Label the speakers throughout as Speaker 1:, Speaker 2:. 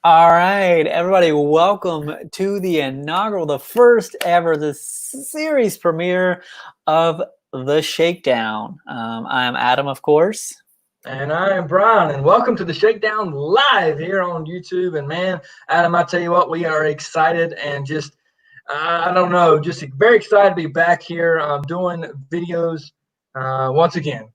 Speaker 1: All right, everybody, welcome to the inaugural, the first ever, the series premiere of The Shakedown. I'm Adam, of course.
Speaker 2: And I am Bryan, and welcome to the Shakedown live here on YouTube. And man, Adam, I tell you what, we are excited and just, I don't know, just very excited to be back here doing videos once again.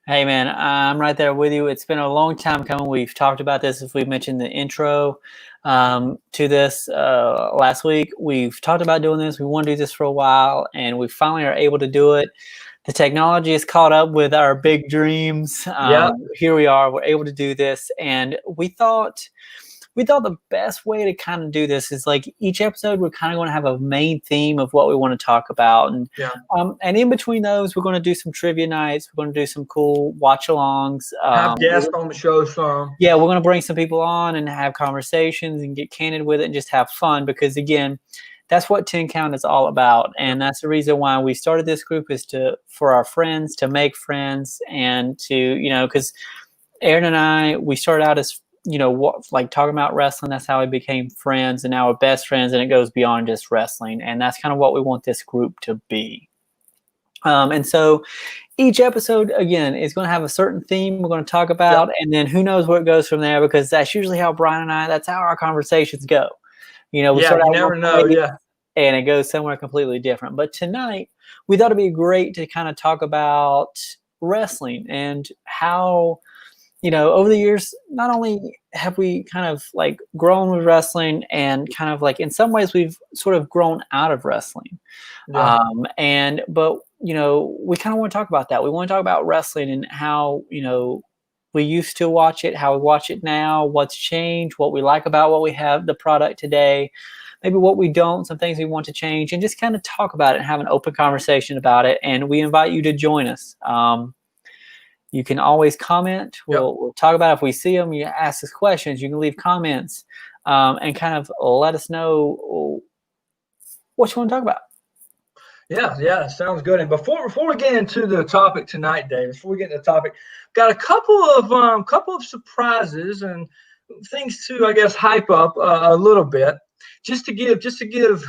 Speaker 1: Hey, man, I'm right there with you. It's been a long time coming. We've talked about this, as we mentioned the intro to this last week. We've talked about doing this. We want to do this for a while, and we finally are able to do it. The technology has caught up with our big dreams.
Speaker 2: Yeah.
Speaker 1: Here we are. We're able to do this, and we thought the best way to kind of do this is like each episode we're kind of going to have a main theme of what we want to talk about, and in between those we're going to do some trivia nights. We're going to do some cool watch-alongs.
Speaker 2: Have guests on the show some.
Speaker 1: Yeah, we're going to bring some people on and have conversations and get candid with it and just have fun, because again, that's what 10 Count is all about. And that's the reason why we started this group, is for our friends, to make friends, and to, because Aaron and I, we started out as, like talking about wrestling. That's how we became friends, and now we're best friends, and it goes beyond just wrestling. And that's kind of what we want this group to be. And so each episode, again, is going to have a certain theme we're going to talk about, and then who knows where it goes from there, because that's usually how Bryan and I, that's how our conversations go. We start out,
Speaker 2: you never know,
Speaker 1: and it goes somewhere completely different. But tonight, we thought it'd be great to kind of talk about wrestling and how, over the years, not only have we kind of like grown with wrestling, and kind of like in some ways we've sort of grown out of wrestling.
Speaker 2: Yeah.
Speaker 1: But we kind of want to talk about that. We want to talk about wrestling and how, we used to watch it, how we watch it now, what's changed, what we like about what we have, the product today, maybe what we don't, some things we want to change, and just kind of talk about it and have an open conversation about it. And we invite you to join us. You can always comment. We'll talk about it. If we see them, you ask us questions, you can leave comments, and kind of let us know what you want to talk about.
Speaker 2: Yeah, sounds good. And before we get into the topic tonight, Dave, before we get into the topic, got a couple of surprises and things to, I guess, hype up a little bit, just to give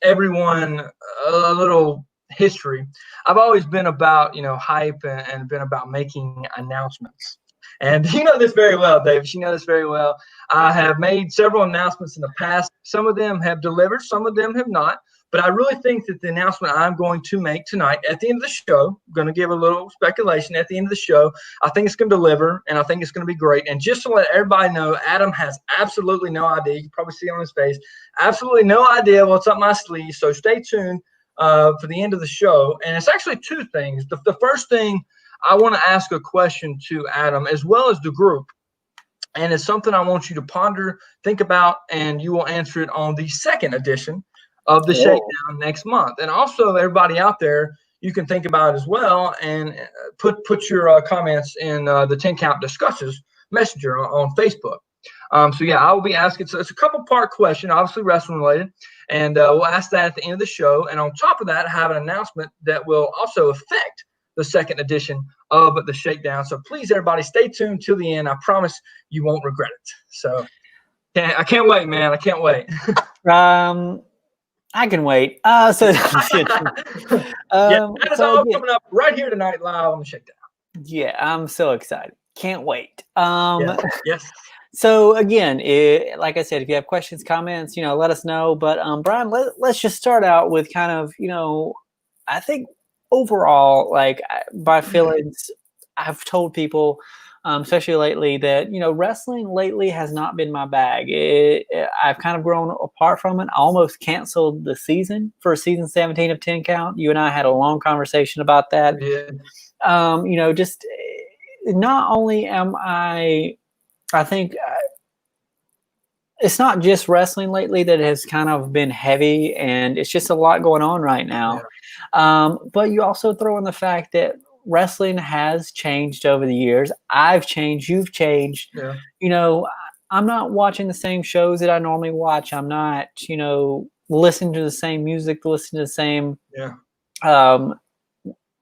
Speaker 2: everyone a little history. I've always been about hype and been about making announcements. And you know this very well, David. You know this very well. I have made several announcements in the past. Some of them have delivered, some of them have not. But I really think that the announcement I'm going to make tonight at the end of the show, I'm going to give a little speculation at the end of the show, I think it's going to deliver, and I think it's going to be great. And just to let everybody know, Adam has absolutely no idea. You can probably see on his face, absolutely no idea what's up my sleeve. So stay tuned for the end of the show. And it's actually two things. The first thing, I want to ask a question to Adam as well as the group. And it's something I want you to ponder, think about, and you will answer it on the second edition of the Shakedown next month. And also, everybody out there, you can think about it as well, and put your comments in the 10 Count Discussions Messenger on Facebook. So yeah, I will be asking. So it's a couple part question, obviously wrestling related, and we'll ask that at the end of the show. And on top of that, I have an announcement that will also affect the second edition of the Shakedown. So please, everybody, stay tuned till the end. I promise you won't regret it. So I can't wait, man. I can't wait.
Speaker 1: I can wait.
Speaker 2: That's all coming up right here tonight, live on the Shakedown.
Speaker 1: Yeah, I'm so excited. Can't wait.
Speaker 2: Yes.
Speaker 1: So again, like I said, if you have questions, comments, let us know. But Bryan, let's just start out with kind of, I think overall, like my feelings, I've told people, especially lately, that wrestling lately has not been my bag. I've kind of grown apart from it. I almost canceled the season for season 17 of 10 Count. You and I had a long conversation about that.
Speaker 2: Yeah.
Speaker 1: Just not only am I think it's not just wrestling lately that has kind of been heavy, and it's just a lot going on right now. Yeah. But you also throw in the fact that wrestling has changed over the years. I've changed. You've changed.
Speaker 2: Yeah.
Speaker 1: I'm not watching the same shows that I normally watch. I'm not, listening to the same music, listening to the same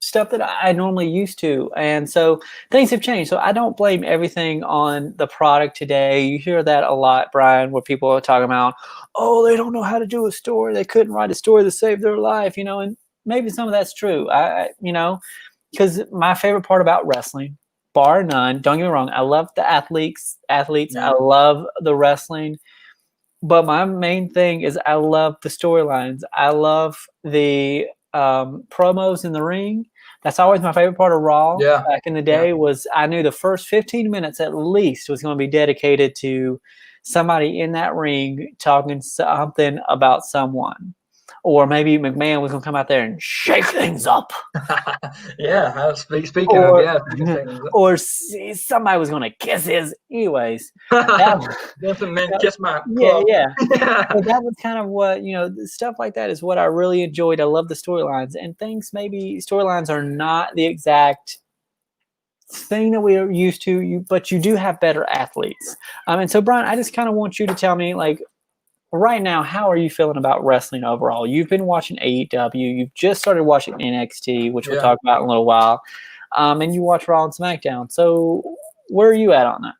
Speaker 1: stuff that I normally used to. And so things have changed. So I don't blame everything on the product today. You hear that a lot, Bryan, where people are talking about, oh, they don't know how to do a story. They couldn't write a story to save their life, and maybe some of that's true. Because my favorite part about wrestling, bar none, don't get me wrong, I love the athletes.
Speaker 2: Yeah.
Speaker 1: I love the wrestling. But my main thing is I love the storylines. I love the promos in the ring. That's always my favorite part of Raw.
Speaker 2: Yeah.
Speaker 1: Back in the
Speaker 2: Yeah.
Speaker 1: day, was I knew the first 15 minutes at least was going to be dedicated to somebody in that ring talking something about someone. Or maybe McMahon was going to come out there and shake things up.
Speaker 2: Yeah. Speaking of,
Speaker 1: Or
Speaker 2: yeah, you can say that.
Speaker 1: or somebody was going to kiss his. Anyways, that,
Speaker 2: Listen, man, kiss my
Speaker 1: yeah,
Speaker 2: club.
Speaker 1: yeah.
Speaker 2: Yeah.
Speaker 1: But that was kind of what, stuff like that is what I really enjoyed. I love the storylines, and things, maybe storylines are not the exact thing that we are used to, but you do have better athletes. And so, Bryan, I just kind of want you to tell me, like, right now, how are you feeling about wrestling overall? You've been watching AEW. You've just started watching NXT, which we'll talk about in a little while. And you watch Raw and SmackDown. So where are you at on that?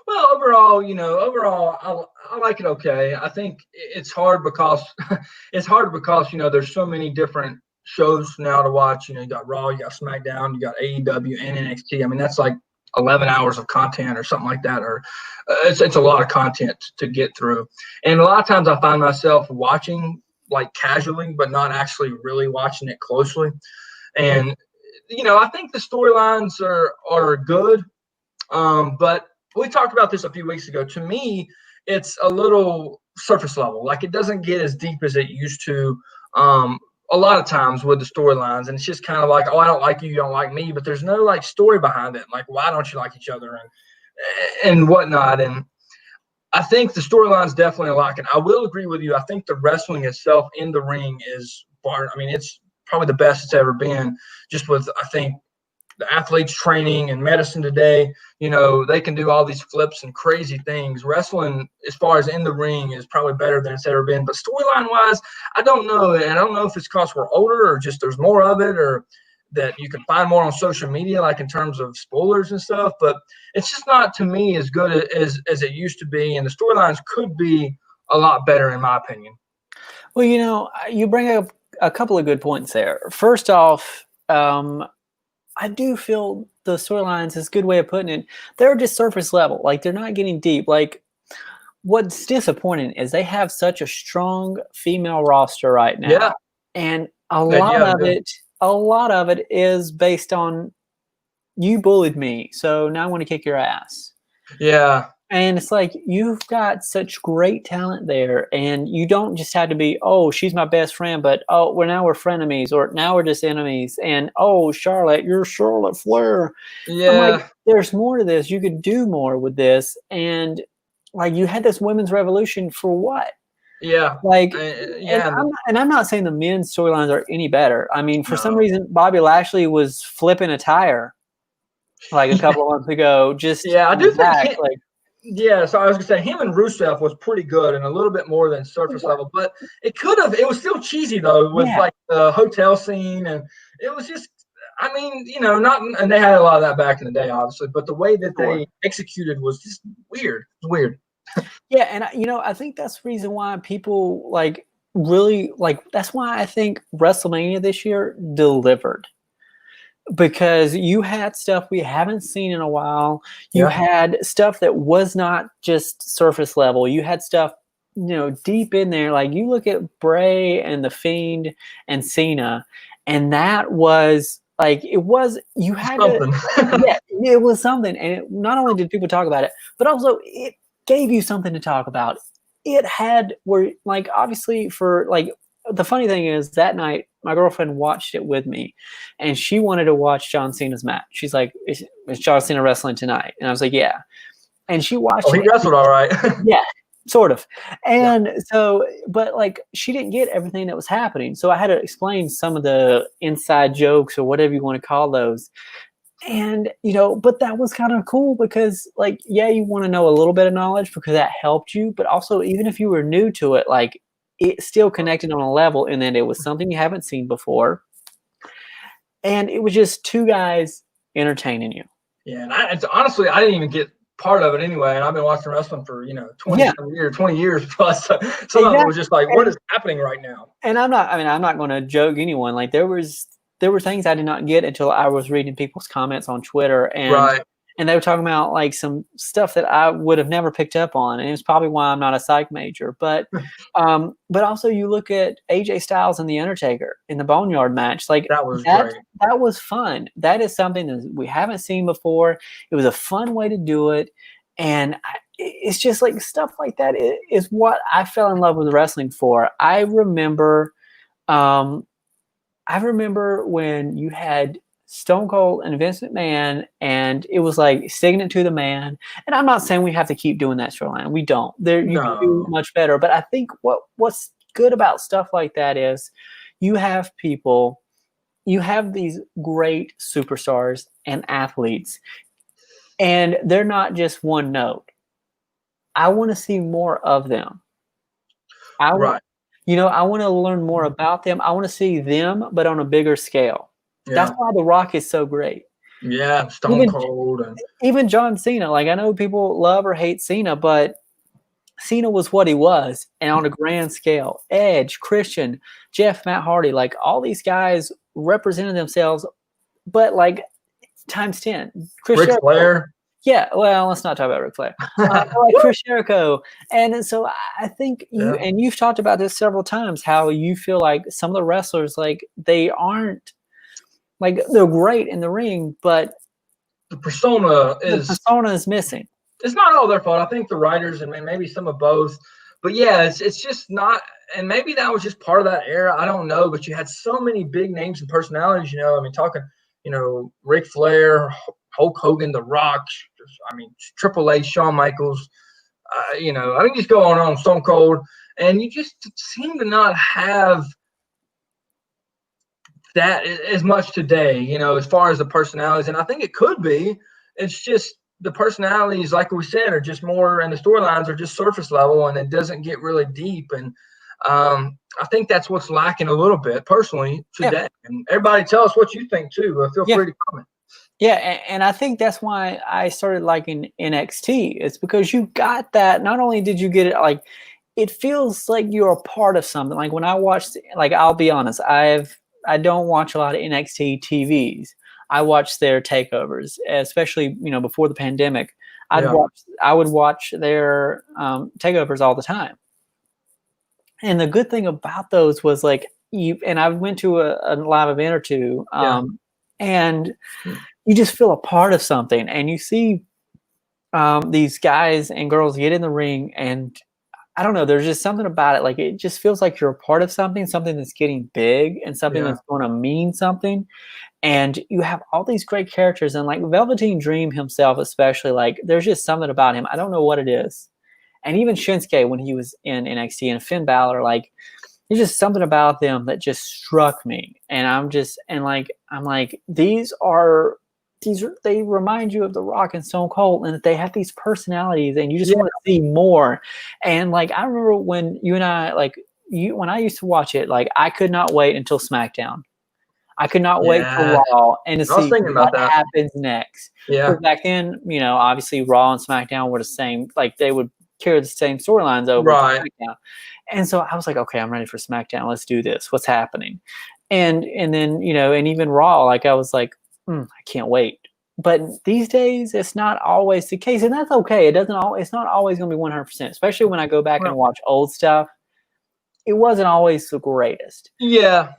Speaker 2: Well, overall, I like it okay. I think it's hard because there's so many different shows now to watch. You got Raw, you got SmackDown, you got AEW and NXT. I mean, that's like 11 hours of content or something like that, or it's a lot of content to get through. And a lot of times I find myself watching like casually, but not actually really watching it closely. And I think the storylines are good, but we talked about this a few weeks ago. To me, it's a little surface level. Like, it doesn't get as deep as it used to. A lot of times with the storylines, and it's just kind of like, oh, I don't like you, you don't like me, but there's no like story behind it. Like, why don't you like each other and whatnot? And I think the storyline's definitely a lot. And I will agree with you. I think the wrestling itself in the ring is far. I mean, it's probably the best it's ever been. Just with, I think, the athletes training and medicine today, they can do all these flips and crazy things. Wrestling, as far as in the ring, is probably better than it's ever been. But storyline wise, I don't know. And I don't know if it's because we're older or just there's more of it, or that you can find more on social media, like in terms of spoilers and stuff. But it's just not, to me, as good as it used to be. And the storylines could be a lot better, in my opinion.
Speaker 1: Well, you bring up a couple of good points there. First off, I do feel the storylines is a good way of putting it. They're just surface level. Like, they're not getting deep. Like, what's disappointing is they have such a strong female roster right now.
Speaker 2: Yeah.
Speaker 1: And a lot of it is based on, you bullied me, so now I want to kick your ass.
Speaker 2: Yeah.
Speaker 1: And it's like, you've got such great talent there, and you don't just have to be, oh, she's my best friend, but oh, we're frenemies, or now we're just enemies, and oh, Charlotte, you're Charlotte Flair.
Speaker 2: Yeah.
Speaker 1: I'm like, there's more to this. You could do more with this. And like, you had this women's revolution for what?
Speaker 2: Yeah.
Speaker 1: Like,
Speaker 2: yeah.
Speaker 1: And I'm not saying the men's storylines are any better. I mean, for some reason, Bobby Lashley was flipping a tire like a couple of months ago. Just
Speaker 2: I do think
Speaker 1: Yeah,
Speaker 2: so I was gonna say him and Rusev was pretty good and a little bit more than surface level, but it was still cheesy though, with like the hotel scene, and it was just, I mean, not, and they had a lot of that back in the day, obviously, but the way that they executed was just weird. It's weird.
Speaker 1: Yeah, and I think that's the reason why people really that's why I think WrestleMania this year delivered. Because you had stuff we haven't seen in a while. You had stuff that was not just surface level. You had stuff, deep in there. Like, you look at Bray and The Fiend and Cena, and that was like, you had something. It was something. And not only did people talk about it, but also it gave you something to talk about. It had, obviously, for the funny thing is, that night my girlfriend watched it with me, and she wanted to watch John Cena's match. She's like, is John Cena wrestling tonight? And I was like, yeah. And she watched
Speaker 2: it. He wrestled all right.
Speaker 1: Yeah, sort of. And so, but she didn't get everything that was happening. So I had to explain some of the inside jokes, or whatever you want to call those. And, but that was kind of cool because, you want to know a little bit of knowledge because that helped you. But also, even if you were new to it, it still connected on a level, in that it was something you haven't seen before. and it was just two guys entertaining you.
Speaker 2: Yeah, and honestly, I didn't even get part of it anyway, and I've been watching wrestling for 20
Speaker 1: Yeah,
Speaker 2: some years, 20 years plus. So some of it was
Speaker 1: exactly.
Speaker 2: just like, what is happening right now?
Speaker 1: And I'm not going to joke anyone. Like there were things I did not get until I was reading people's comments on Twitter,
Speaker 2: Right.
Speaker 1: and they were talking about like some stuff that I would have never picked up on, and it's probably why I'm not a psych major. But also you look at AJ Styles and The Undertaker in the Boneyard match, like
Speaker 2: That was
Speaker 1: that
Speaker 2: great.
Speaker 1: that was fun. That is something that we haven't seen before. It was a fun way to do it, and it's just like stuff like that is what I fell in love with wrestling for. Um, I remember when you had Stone Cold and Vince McMahon, and it was like sticking it to the man. And I'm not saying we have to keep doing that storyline. We don't. There, you can do
Speaker 2: No.
Speaker 1: much better. But I think what's good about stuff like that is you have people, you have these great superstars and athletes, and they're not just one note. I want to see more of them. I want,
Speaker 2: Right.
Speaker 1: I want to learn more about them. I want to see them, but on a bigger scale. That's
Speaker 2: Yeah.
Speaker 1: why The Rock is so great.
Speaker 2: Yeah. Stone
Speaker 1: Even
Speaker 2: Cold and
Speaker 1: even John Cena. Like I know people love or hate Cena, but Cena was what he was, and on a grand scale. Edge, Christian, Jeff, Matt Hardy, like all these guys represented themselves, but like times 10. Chris
Speaker 2: Ric
Speaker 1: Jericho.
Speaker 2: Flair.
Speaker 1: Yeah, well, let's not talk about Ric Flair. Like Chris Jericho, and so I think
Speaker 2: Yeah.
Speaker 1: you've talked about this several times. How you feel like some of the wrestlers, like they aren't like they're great in the ring, but
Speaker 2: The persona
Speaker 1: the
Speaker 2: is
Speaker 1: persona is missing.
Speaker 2: it's not all their fault. I think the writers and maybe some of both. But yeah, it's just not, and maybe that was just part of that era. I don't know, but you had so many big names and personalities. I mean, talking, Ric Flair, Hulk Hogan, The Rock. I mean, Triple H, Shawn Michaels. I think just go on Stone Cold, and you just seem to not have that as much today. As far as the personalities, and I think it could be. It's just the personalities, like we said, are just more, and the storylines are just surface level, and it doesn't get really deep. And I think that's what's lacking a little bit, personally,
Speaker 1: Yeah,
Speaker 2: today. And everybody, tell us what you think too. Feel
Speaker 1: yeah,
Speaker 2: free to comment.
Speaker 1: yeah, and I think that's why I started liking NXT. It's because you got that. Not only did you get it, like it feels like you're a part of something. Like when I watched, like I'll be honest, I don't watch a lot of NXT TVs. I watch their takeovers, especially before the pandemic.
Speaker 2: Yeah,
Speaker 1: I would watch their takeovers all the time. And the good thing about those was like you and I went to a live event or two,
Speaker 2: yeah,
Speaker 1: and you just feel a part of something, and you see these guys and girls get in the ring, and I don't know, there's just something about it. Like it just feels like you're a part of something that's getting big and something
Speaker 2: yeah,
Speaker 1: that's going to mean something. And you have all these great characters, and like Velveteen Dream himself, especially, like there's just something about him. I don't know what it is. And even Shinsuke when he was in NXT and Finn Balor, like there's just something about them that just struck me. And I'm like, they remind you of The Rock and Stone Cold, and that they have these personalities, and you just
Speaker 2: yeah,
Speaker 1: want to see more. And like I remember when you and I when I used to watch it, like I could not wait until SmackDown. I could not wait
Speaker 2: yeah.
Speaker 1: for Raw and to
Speaker 2: I was
Speaker 1: see
Speaker 2: thinking
Speaker 1: what
Speaker 2: about that.
Speaker 1: happens next.
Speaker 2: Yeah,
Speaker 1: Because back then, obviously Raw and SmackDown were the same. Like they would carry the same storylines over to
Speaker 2: right.
Speaker 1: SmackDown. And so I was like, okay, I'm ready for SmackDown. Let's do this. What's happening? And then and even Raw, like I was like, I can't wait. But these days, it's not always the case, and that's okay. It's not always going to be 100%. Especially when I go back and
Speaker 2: Well,
Speaker 1: watch old stuff, it wasn't always the greatest.
Speaker 2: yeah,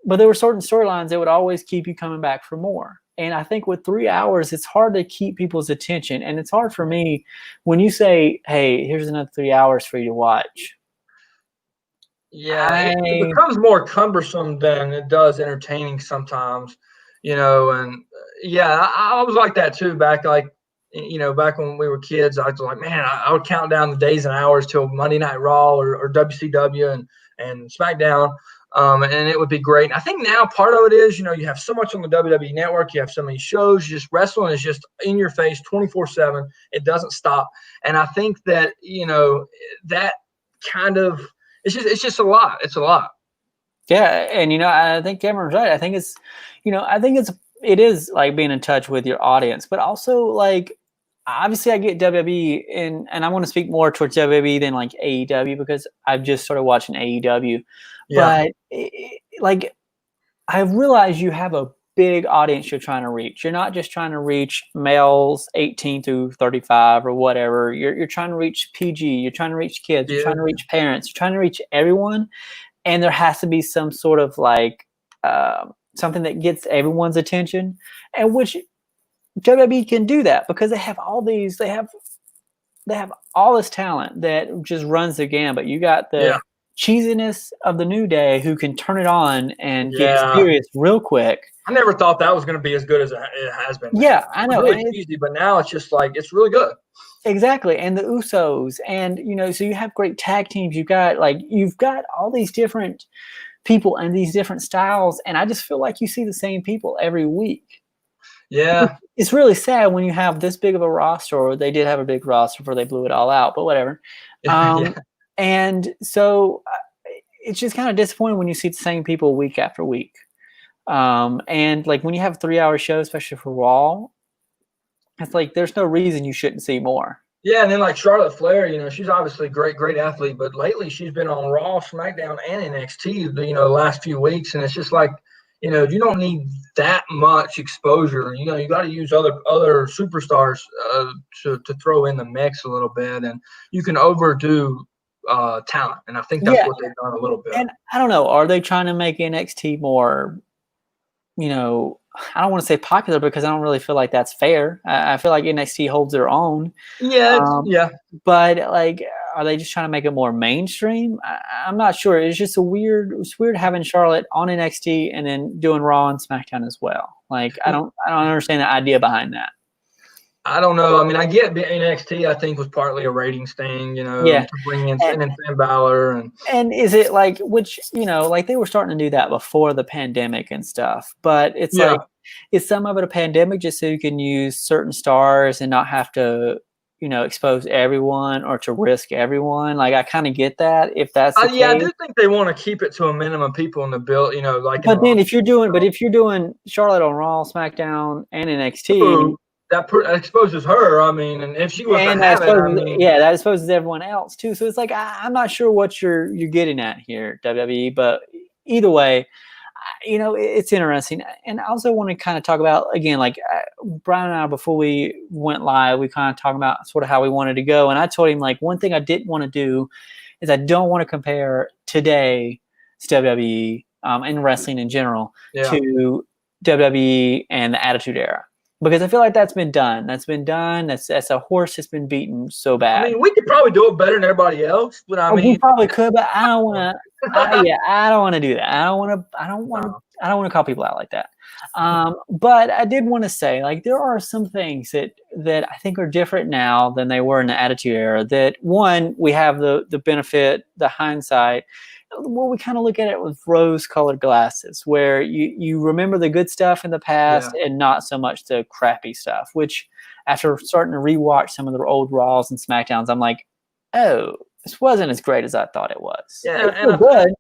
Speaker 1: But there were certain storylines that would always keep you coming back for more. And I think with 3 hours, it's hard to keep people's attention. And it's hard for me when you say, hey, here's another 3 hours for you to watch.
Speaker 2: yeah. It
Speaker 1: I
Speaker 2: becomes more cumbersome than it does entertaining sometimes. And yeah, I was like that too back back when we were kids. I was like, man, I would count down the days and hours till Monday Night Raw or WCW and SmackDown. And it would be great. And I think now part of it is, you have so much on the WWE network. You have so many shows. Just wrestling is just in your face 24/7. It doesn't stop. And I think that, that kind of, it's just a lot. It's a lot.
Speaker 1: Yeah, and I think Cameron's right. I think it is like being in touch with your audience, but also like obviously I get WWE and I want to speak more towards WWE than like AEW because I've just started watching AEW.
Speaker 2: Yeah,
Speaker 1: But like I've realized you have a big audience you're trying to reach. You're not just trying to reach males 18 through 35 or whatever. You're trying to reach PG. You're trying to reach kids. You're trying to
Speaker 2: yeah,
Speaker 1: reach parents. You're trying to reach everyone. And there has to be some sort of like something that gets everyone's attention, and which WWE can do that because they have all this talent that just runs the gambit. You got the
Speaker 2: yeah,
Speaker 1: cheesiness of the New Day who can turn it on and get
Speaker 2: yeah.
Speaker 1: serious real quick.
Speaker 2: I never thought that was going to be as good as it has been, man.
Speaker 1: Yeah,
Speaker 2: It
Speaker 1: I
Speaker 2: was
Speaker 1: know,
Speaker 2: really
Speaker 1: and
Speaker 2: cheesy, but now it's just like it's really good.
Speaker 1: exactly, and the Usos, and so you have great tag teams. You've got all these different people and these different styles, and I just feel like you see the same people every week.
Speaker 2: Yeah,
Speaker 1: It's really sad when you have this big of a roster, or they did have a big roster before they blew it all out, but whatever.
Speaker 2: yeah,
Speaker 1: And so it's just kind of disappointing when you see the same people week after week. And like when you have a 3-hour show, especially for Raw, it's like there's no reason you shouldn't see more.
Speaker 2: yeah. And then like Charlotte Flair, she's obviously a great athlete, but lately she's been on Raw, SmackDown, and NXT. The last few weeks, and it's just like you don't need that much exposure. You got to use other superstars to throw in the mix a little bit, and you can overdo talent, and I think that's
Speaker 1: Yeah,
Speaker 2: what they've done a little bit.
Speaker 1: and I don't know, are they trying to make NXT more, I don't want to say popular because I don't really feel like that's fair. I feel like NXT holds their own.
Speaker 2: Yeah,
Speaker 1: Um,
Speaker 2: yeah.
Speaker 1: but like, are they just trying to make it more mainstream? I'm not sure. It's weird having Charlotte on NXT and then doing Raw and SmackDown as well. Like, I don't understand the idea behind that.
Speaker 2: I don't know. I mean, I get NXT. I think was partly a ratings thing,
Speaker 1: Yeah.
Speaker 2: to bring in
Speaker 1: And,
Speaker 2: Finn Balor and
Speaker 1: is it like, which, like they were starting to do that before the pandemic and stuff, but it's
Speaker 2: yeah.
Speaker 1: like, is some of it a pandemic just so you can use certain stars and not have to, expose everyone or to risk everyone? Like, I kind of get that if that's the
Speaker 2: Yeah, I
Speaker 1: case.
Speaker 2: do think they want to keep it to a minimum people in the build, like in
Speaker 1: But then
Speaker 2: Raw.
Speaker 1: if you're doing Charlotte on Raw, SmackDown, and NXT,
Speaker 2: Ooh, that exposes her. I mean, and if she was to
Speaker 1: and I
Speaker 2: have it, I
Speaker 1: suppose
Speaker 2: mean,
Speaker 1: yeah, that exposes everyone else too. So it's like I'm not sure what you're getting at here, WWE. But either way, it's interesting. And I also want to kind of talk about again, like Brian and I before we went live, we kind of talked about sort of how we wanted to go. And I told him like one thing I didn't want to do is I don't want to compare today's WWE and wrestling in general
Speaker 2: yeah.
Speaker 1: to WWE and the Attitude Era because I feel like that's been done. That's been done. That's a horse that's been beaten so
Speaker 2: I
Speaker 1: bad.
Speaker 2: mean, we could probably do it better than everybody else, but I
Speaker 1: We
Speaker 2: mean,
Speaker 1: probably could, but I don't want to. Yeah, I don't want to do that. I don't want to. I don't want to.
Speaker 2: no.
Speaker 1: I don't want to call people out like that. But I did want to say, like, there are some things that I think are different now than they were in the Attitude Era. That one, we have the benefit, the hindsight. Well, we kind of look at it with rose-colored glasses, where you remember the good stuff in the
Speaker 2: Yeah.
Speaker 1: past and not so much the crappy stuff. Which, after starting to rewatch some of the old Raws and Smackdowns, I'm like, oh, this wasn't as great as I thought it was.
Speaker 2: Yeah,
Speaker 1: It's still good.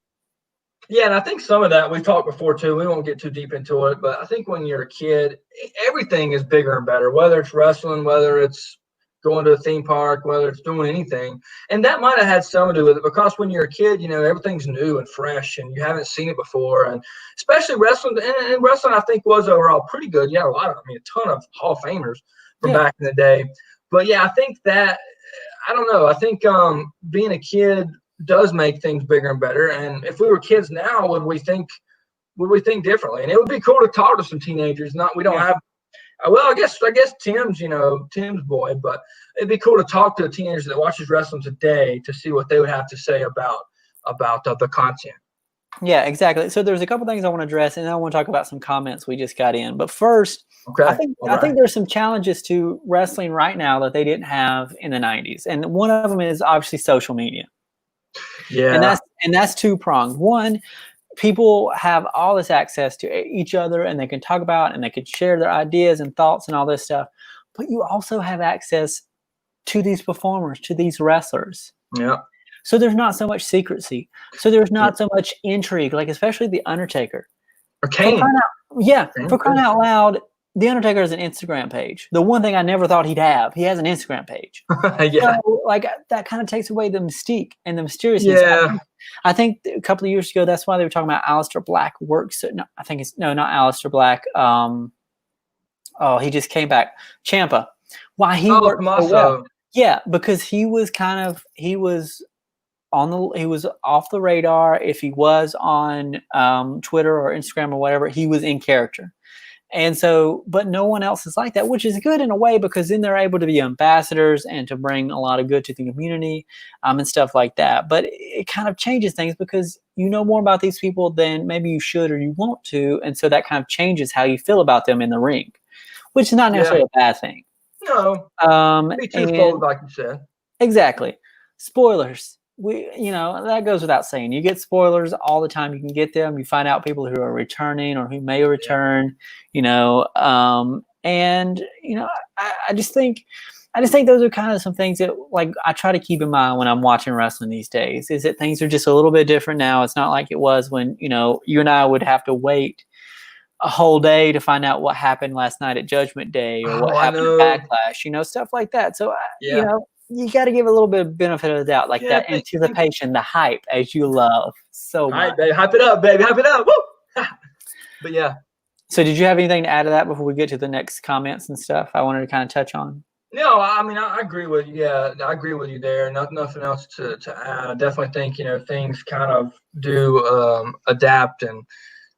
Speaker 2: yeah, and I think some of that we've talked before too. We won't get too deep into it, but I think when you're a kid, everything is bigger and better. Whether it's wrestling, whether it's going to a theme park, whether it's doing anything, and that might have had something to do with it because when you're a kid, everything's new and fresh, and you haven't seen it before, and especially wrestling. And wrestling, I think, was overall pretty good. You had a ton of Hall of Famers from
Speaker 1: Yeah.
Speaker 2: back in the day. But yeah, I think that I don't know. I think being a kid does make things bigger and better. And if we were kids now, would we think differently? And it would be cool to talk to some teenagers. Not we don't
Speaker 1: Yeah.
Speaker 2: have well, I guess Tim's Tim's boy, but it'd be cool to talk to a teenager that watches wrestling today to see what they would have to say about the content.
Speaker 1: Yeah, exactly. So there's a couple things I want to address, and then I want to talk about some comments we just got in. But first,
Speaker 2: Okay. All
Speaker 1: I think
Speaker 2: right.
Speaker 1: there's some challenges to wrestling right now that they didn't have in the '90s, and one of them is obviously social media, and
Speaker 2: Yeah.
Speaker 1: that's two pronged. One, people have all this access to each other, and they can talk about and they can share their ideas and thoughts and all this stuff. But you also have access to these performers, to these wrestlers.
Speaker 2: Yeah.
Speaker 1: So there's not so much secrecy. So there's not so much intrigue, like especially the Undertaker.
Speaker 2: Or
Speaker 1: For
Speaker 2: Kane.
Speaker 1: crying out, yeah,
Speaker 2: Kane,
Speaker 1: for crying out loud, the Undertaker has an Instagram page. The one thing I never thought he'd have, he has an Instagram page.
Speaker 2: Yeah.
Speaker 1: So like that kind of takes away the mystique and the mysteriousness.
Speaker 2: Yeah.
Speaker 1: I think a couple of years ago, that's why they were talking about Aleister Black works. No, I think it's no, not Aleister Black. Oh, he just came back. Ciampa. Why he worked so well? Yeah, because he was he was off the radar. If he was on Twitter or Instagram or whatever, he was in character. And so, but no one else is like that, which is good in a way, because then they're able to be ambassadors and to bring a lot of good to the community and stuff like that. But it kind of changes things because you know more about these people than maybe you should or you want to. And so that kind of changes how you feel about them in the ring, which is not necessarily a bad thing.
Speaker 2: No. Be twofold, like you said.
Speaker 1: Exactly. Spoilers. That goes without saying. You get spoilers all the time. You can get them. You find out people who are returning or who may return. I just think those are kind of some things that like I try to keep in mind when I'm watching wrestling these days. Is that things are just a little bit different now. It's not like it was when you and I would have to wait a whole day to find out what happened last night at Judgment Day or what happened at Backlash. Stuff like that. So you got to give a little bit of benefit of the doubt, like that anticipation, the hype, as you love so much.
Speaker 2: Hype, baby. Hype it up, baby. Hype it up. Woo! But yeah.
Speaker 1: So did you have anything to add to that before we get to the next comments and stuff I wanted to kind of touch on?
Speaker 2: No, I mean, I agree with you. Yeah, I agree with you there. Nothing else to add. I definitely think, things kind of do adapt and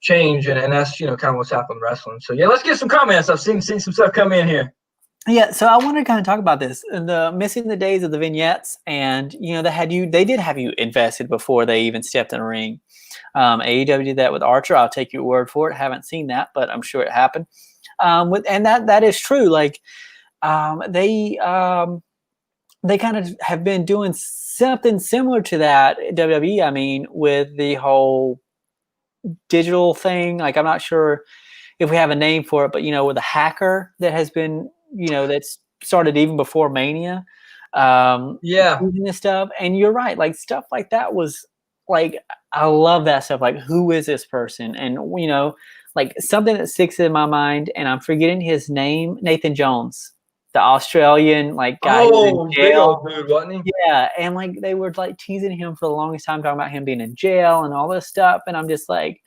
Speaker 2: change, and that's, kind of what's happened in wrestling. So, yeah, let's get some comments. I've seen some stuff come in here.
Speaker 1: Yeah, so I wanted to kind of talk about this, the missing the days of the vignettes, and they did have you invested before they even stepped in the ring. AEW did that with Archer. I'll take your word for it. Haven't seen that, but I'm sure it happened. And that is true. Like they kind of have been doing something similar to that WWE. I mean, with the whole digital thing. Like I'm not sure if we have a name for it, but with a hacker that has been. That's started even before Mania. Doing this stuff. And you're right. Like stuff like that was like, I love that stuff. Like, who is this person? And, like something that sticks in my mind, and I'm forgetting his name, Nathan Jones, the Australian like guy who was in jail.
Speaker 2: Big old dude, wasn't he?
Speaker 1: Yeah. And like, they were like teasing him for the longest time, talking about him being in jail and all this stuff. And I'm just like,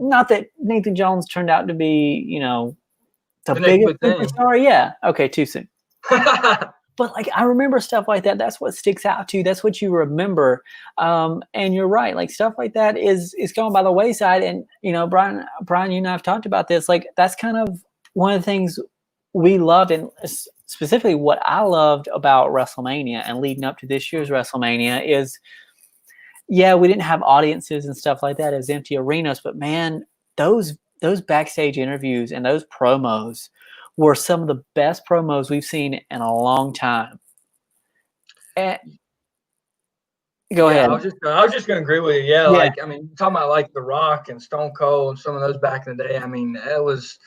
Speaker 1: not that Nathan Jones turned out to be, the biggest superstar, yeah. Okay, too soon. But like I remember stuff like that. That's what sticks out to you. That's what you remember. And you're right. Like stuff like that is going by the wayside. And Bryan, you and I have talked about this. Like that's kind of one of the things we loved, and specifically what I loved about WrestleMania and leading up to this year's WrestleMania is, yeah, we didn't have audiences and stuff like that as empty arenas, but man, those backstage interviews and those promos were some of the best promos we've seen in a long time. Go ahead.
Speaker 2: I was just gonna agree with you. Yeah, like I mean, talking about like The Rock and Stone Cold and some of those back in the day. I mean, it was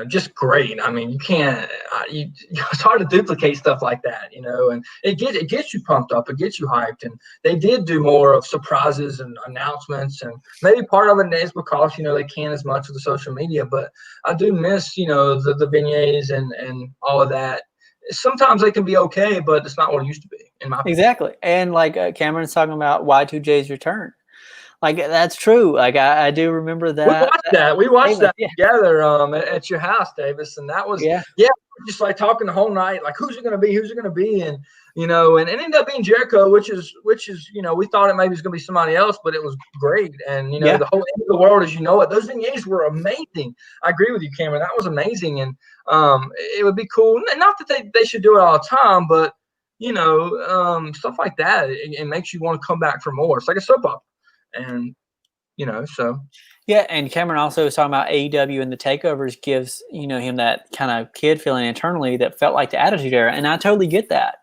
Speaker 2: just great. I mean, you can't. It's hard to duplicate stuff like that, and it gets you pumped up, it gets you hyped, and they did do more of surprises and announcements, and maybe part of it is because they can't as much with the social media. But I do miss the beignets and all of that. Sometimes they can be okay, but it's not what it used to be. In my opinion.
Speaker 1: Exactly, and like Cameron's talking about Y2J's return. Like that's true. Like I do remember that.
Speaker 2: We watched that together at your house, Davis, and that was just like talking the whole night. Like who's it going to be? Who's it going to be? And and it ended up being Jericho, which is we thought it maybe was going to be somebody else, but it was great. And the whole end of the world as you know it. Those beignets were amazing. I agree with you, Cameron. That was amazing, and it would be cool. Not that they should do it all the time, but stuff like that. It makes you want to come back for more. It's like a soap opera. And so
Speaker 1: yeah, and Cameron also was talking about AEW and the takeovers gives him that kind of kid feeling internally that felt like the Attitude Era, and I totally get that.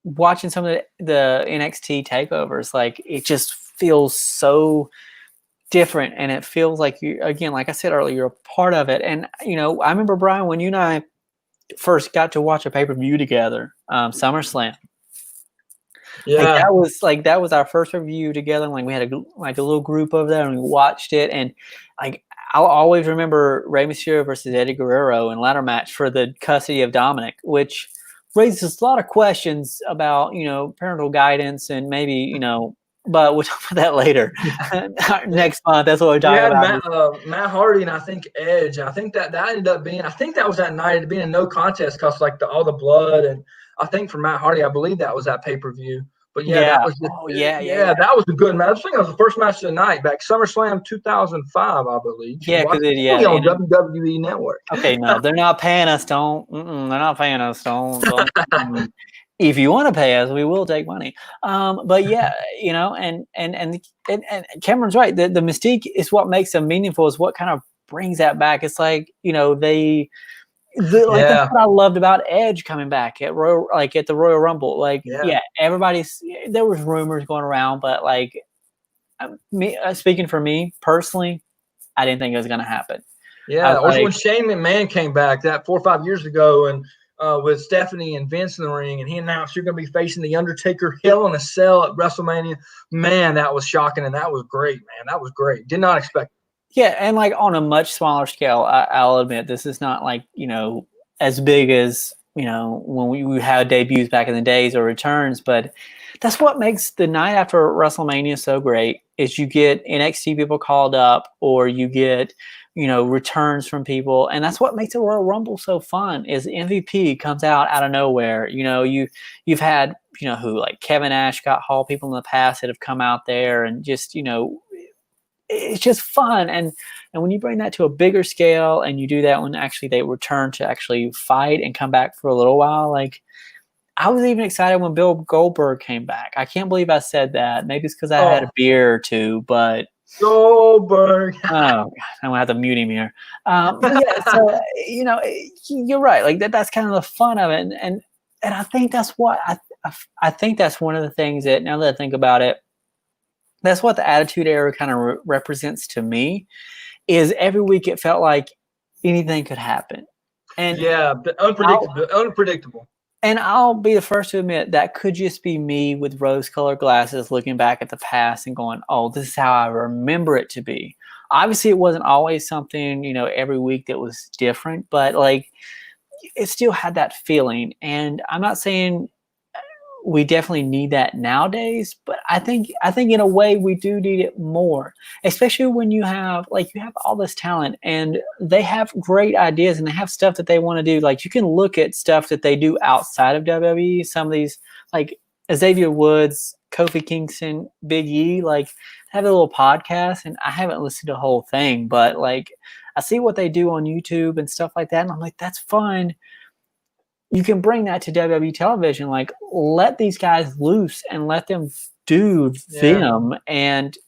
Speaker 1: Watching some of the NXT takeovers, like it just feels so different, and it feels like you, again, like I said earlier, you're a part of it. And I remember Bryan, when you and I first got to watch a pay-per-view together, SummerSlam.
Speaker 2: Yeah.
Speaker 1: That was our first review together. Like we had a little group over there and we watched it. And like I'll always remember Rey Mysterio versus Eddie Guerrero in ladder match for the custody of Dominic, which raises a lot of questions about, parental guidance and maybe, but we'll talk about that later. Next month, that's what we're talking
Speaker 2: about. Matt Hardy and I think Edge. I think that ended up being. I think that was that night. It being a no contest because like all the blood, and I think for Matt Hardy, I believe that was that pay-per-view. But that was that was a good match. I think it was the first match of the night back SummerSlam 2005, I believe.
Speaker 1: Yeah, because
Speaker 2: on WWE Network.
Speaker 1: Okay, no, they're not paying us. They're not paying us. Don't. If you want to pay us, we will take money. But yeah, and Cameron's right. The mystique is what makes them meaningful. Is what kind of brings that back. It's like that's what I loved about Edge coming back at the Royal Rumble. There was rumors going around, but speaking for me personally, I didn't think it was going to happen.
Speaker 2: Yeah, or when Shane McMahon came back that 4 or 5 years ago, and with Stephanie and Vince in the ring, and he announced you're going to be facing the Undertaker Hell in a Cell at WrestleMania. Man, that was shocking, and that was great, man. That was great. Did not expect it.
Speaker 1: Yeah, and on a much smaller scale, I'll admit this is not as big as when we had debuts back in the days or returns, but that's what makes the night after WrestleMania so great. Is you get NXT people called up, or you get returns from people, and that's what makes the Royal Rumble so fun. Is MVP comes out of nowhere. You've had who like Kevin Nash, Scott Hall, people in the past that have come out there, and just it's just fun. And when you bring that to a bigger scale and you do that when actually they return to actually fight and come back for a little while, I was even excited when Bill Goldberg came back. I can't believe I said that. Maybe it's because I had a beer or two, but
Speaker 2: Goldberg.
Speaker 1: Oh, God, I'm gonna have to mute him here. So you're right. That's kind of the fun of it, and I think that's what I think that's one of the things that, now that I think about it, that's what the Attitude Era kind of represents to me. Is every week it felt like anything could happen, and
Speaker 2: but unpredictable.
Speaker 1: And I'll be the first to admit that could just be me with rose-colored glasses looking back at the past and going, oh, this is how I remember it to be. Obviously, it wasn't always something, every week that was different, but it still had that feeling. And I'm not saying we definitely need that nowadays, but I think in a way we do need it more, especially when you have all this talent and they have great ideas and they have stuff that they want to do. You can look at stuff that they do outside of WWE. Some of these, like Xavier Woods, Kofi Kingston, Big E, have a little podcast, and I haven't listened to the whole thing, but I see what they do on YouTube and stuff like that, and I'm like, that's fun. You can bring that to WWE television. Let these guys loose and let them do them, and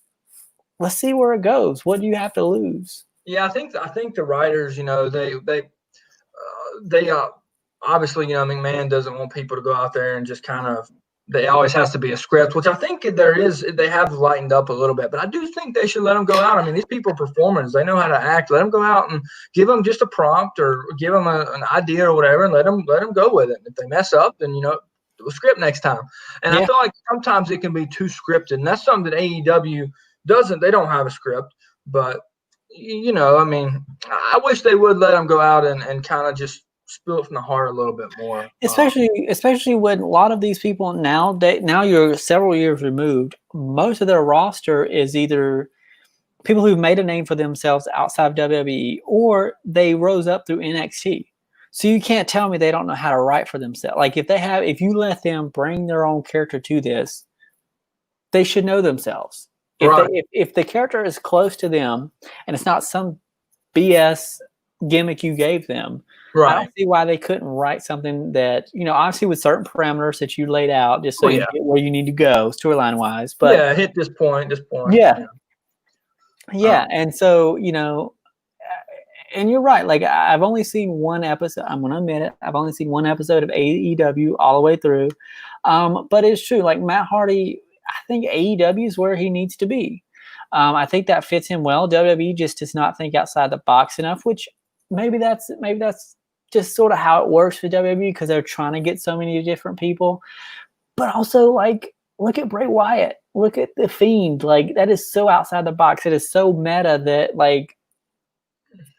Speaker 1: let's see where it goes. What do you have to lose?
Speaker 2: Yeah, I think the writers, they obviously, McMahon doesn't want people to go out there and just kind of. There always has to be a script, which I think they have lightened up a little bit. But I do think they should let them go out. I mean, these people are performers. They know how to act. Let them go out and give them just a prompt or give them an idea or whatever, and let them go with it. If they mess up, then, do a script next time. And I feel like sometimes it can be too scripted. And that's something that AEW doesn't. They don't have a script. But, I mean, I wish they would let them go out and kind of just spill it from the heart a little bit more,
Speaker 1: especially when a lot of these people now you're several years removed. Most of their roster is either people who've made a name for themselves outside of WWE, or they rose up through NXT. So you can't tell me they don't know how to write for themselves. If you let them bring their own character to this, they should know themselves. If the character is close to them and it's not some BS gimmick you gave them, I don't see why they couldn't write something that, obviously with certain parameters that you laid out, just so you get where you need to go storyline wise. But
Speaker 2: hit this point.
Speaker 1: Yeah. And so, and you're right. I've only seen one episode. I'm going to admit it. I've only seen one episode of AEW all the way through. But it's true. Matt Hardy, I think AEW is where he needs to be. I think that fits him well. WWE just does not think outside the box enough, which maybe that's just sort of how it works for WWE because they're trying to get so many different people. But also, like, look at Bray Wyatt. Look at The Fiend. Like, that is so outside the box. It is so meta that, like,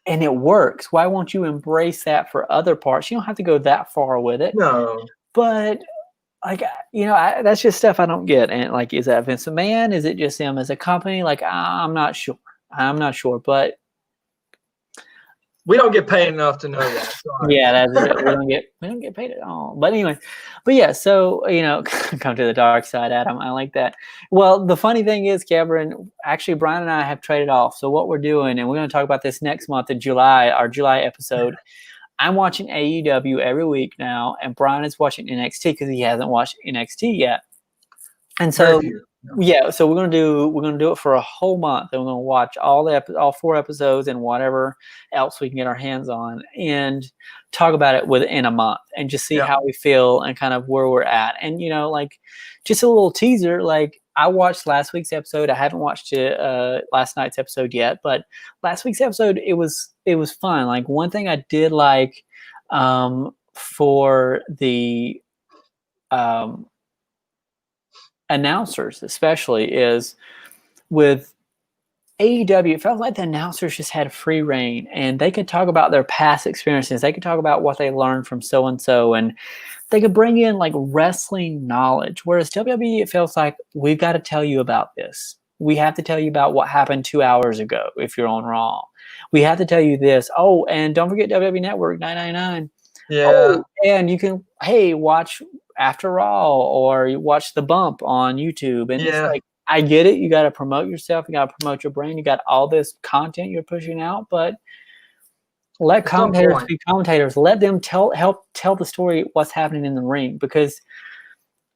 Speaker 1: and it works. Why won't you embrace that for other parts? You don't have to go that far with it.
Speaker 2: No.
Speaker 1: But, like, that's just stuff I don't get. And, like, is that Vince McMahon? Is it just him as a company? Like, I'm not sure. But
Speaker 2: we don't get paid enough to know that.
Speaker 1: Yeah, that's it. We don't get paid at all. But anyway, yeah, so come to the dark side, Adam. I like that. Well, the funny thing is, Cameron, actually Bryan and I have traded off. So what we're doing, and we're going to talk about this next month in July, our July episode. I'm watching AEW every week now, and Bryan is watching NXT because he hasn't watched NXT yet. And so so we're gonna do it for a whole month, and we're gonna watch all 4 episodes and whatever else we can get our hands on, and talk about it within a month, and just see how we feel and kind of where we're at. And like, just a little teaser. Like, I watched last week's episode. I haven't watched last night's episode yet, but last week's episode it was fun. Like, one thing I did like for the announcers especially is with AEW, it felt like the announcers just had free reign, and they could talk about their past experiences. They could talk about what they learned from so-and-so, and they could bring in like wrestling knowledge. Whereas WWE, it feels like, we've got to tell you about this. We have to tell you about what happened 2 hours ago if you're on Raw. We have to tell you this. Oh, and don't forget WWE Network, $9.99.
Speaker 2: Yeah.
Speaker 1: Oh, and you can, watch After Raw, or you watch The Bump on YouTube. And it's like, I get it. You got to promote yourself. You got to promote your brand. You got all this content you're pushing out, but let commentators be commentators. Let them help tell the story, what's happening in the ring. Because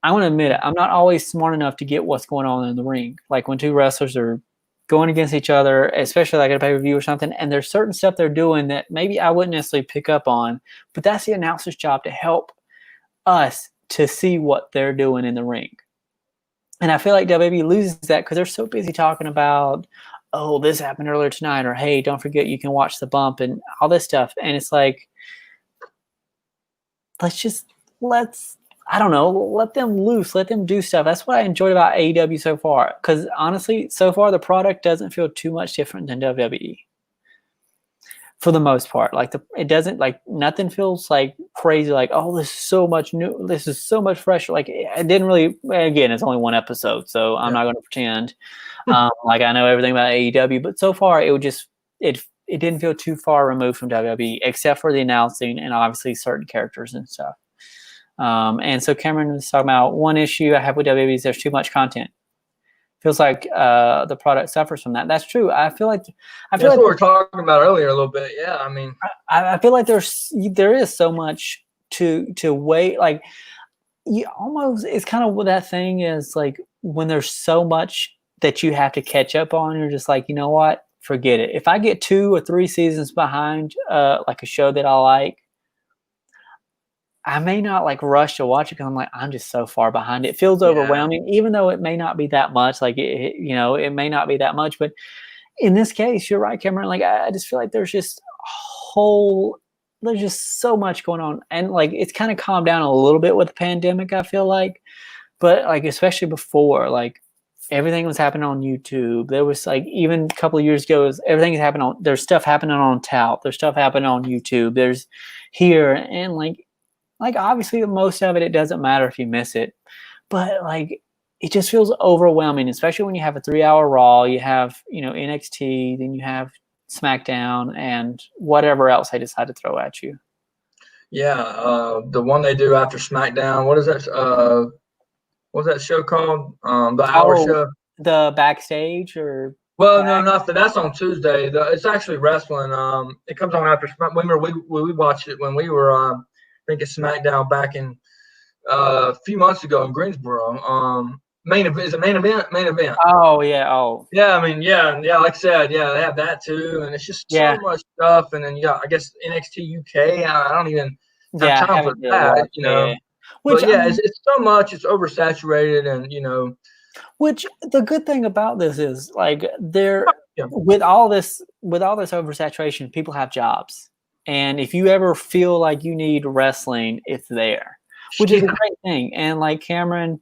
Speaker 1: I want to admit it, I'm not always smart enough to get what's going on in the ring. Like, when 2 wrestlers are going against each other, especially like at a pay-per-view or something, and there's certain stuff they're doing that maybe I wouldn't necessarily pick up on, but that's the announcer's job to help us to see what they're doing in the ring. And I feel like WWE loses that because they're so busy talking about, oh, this happened earlier tonight, or hey, don't forget you can watch The Bump and all this stuff. And it's like, I don't know, let them loose, let them do stuff. That's what I enjoyed about AEW so far. Because honestly, so far the product doesn't feel too much different than WWE. For the most part, like it doesn't, like, nothing feels like crazy. Like, oh, this is so much new. This is so much fresher. Like, it didn't really. Again, it's only 1 episode, so I'm not going to pretend like I know everything about AEW. But so far, it didn't feel too far removed from WWE, except for the announcing and obviously certain characters and stuff. And so Cameron was talking about one issue I have with WWE is there's too much content. Feels like the product suffers from that. That's true. I feel like
Speaker 2: that's what we were talking about earlier a little bit. Yeah, I mean,
Speaker 1: I feel like there is so much to wait. Like, you almost, it's kind of what that thing is, like, when there's so much that you have to catch up on, you're just like, you know what? Forget it. If I get 2 or 3 seasons behind, like a show that I like, I may not like rush to watch it because I'm like, I'm just so far behind. It feels overwhelming, even though it may not be that much. Like, it may not be that much. But in this case, you're right, Cameron. Like, I just feel like there's just so much going on. And like, it's kind of calmed down a little bit with the pandemic, I feel like. But like, especially before, like, everything was happening on YouTube. There was, like, even a couple of years ago, everything is happening on, there's stuff happening on Tout. There's stuff happening on YouTube. There's here. And like, obviously, most of it doesn't matter if you miss it, but like, it just feels overwhelming, especially when you have a 3-hour Raw, you have, NXT, then you have SmackDown, and whatever else they decide to throw at you.
Speaker 2: Yeah, the one they do after SmackDown. What is that? What's that show called? The hour show.
Speaker 1: The Backstage, or
Speaker 2: that's on Tuesday. It's actually wrestling. It comes on after. Remember, we watched it when we were. I think it's SmackDown back in a few months ago in Greensboro. Main event. Main event.
Speaker 1: Oh yeah. Oh
Speaker 2: yeah. I mean, yeah. Like I said, yeah, they have that too, and it's just so much stuff. And then you got, I guess, NXT UK. I don't even have time for that. Which, but yeah, it's so much. It's oversaturated, and
Speaker 1: Which, the good thing about this is, like, with all this oversaturation, people have jobs. And if you ever feel like you need wrestling, it's there, which is a
Speaker 2: Yeah.
Speaker 1: great thing. And like Cameron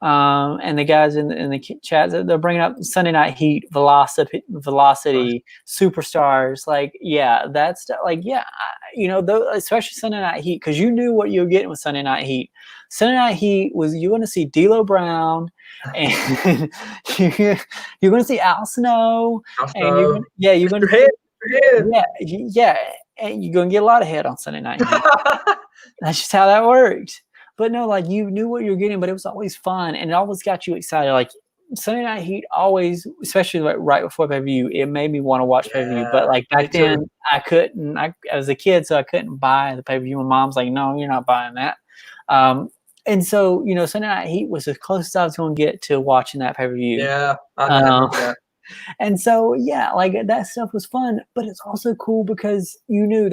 Speaker 1: and the guys in the chat, they're bringing up Sunday Night Heat, Velocity, Superstars. Like, yeah, that's like, yeah, especially Sunday Night Heat, because you knew what you were getting with Sunday Night Heat. Sunday Night Heat was you going to see D'Lo Brown, and you're going to see Al Snow, and
Speaker 2: Also,
Speaker 1: you're going
Speaker 2: your
Speaker 1: to
Speaker 2: head, your head.
Speaker 1: yeah, and you're going to get a lot of head on Sunday Night Heat. That's just how that worked. But no, like you knew what you were getting, but it was always fun and it always got you excited. Like Sunday Night Heat always, especially like right before pay-per-view, it made me want to watch pay-per-view. But like
Speaker 2: me
Speaker 1: back
Speaker 2: too.
Speaker 1: then, I couldn't. I was a kid, so I couldn't buy the pay-per-view. My mom's like, "No, you're not buying that." And so Sunday Night Heat was as close as I was going to get to watching that pay-per-view.
Speaker 2: Yeah, I remember that.
Speaker 1: And so yeah, like that stuff was fun, but it's also cool because you knew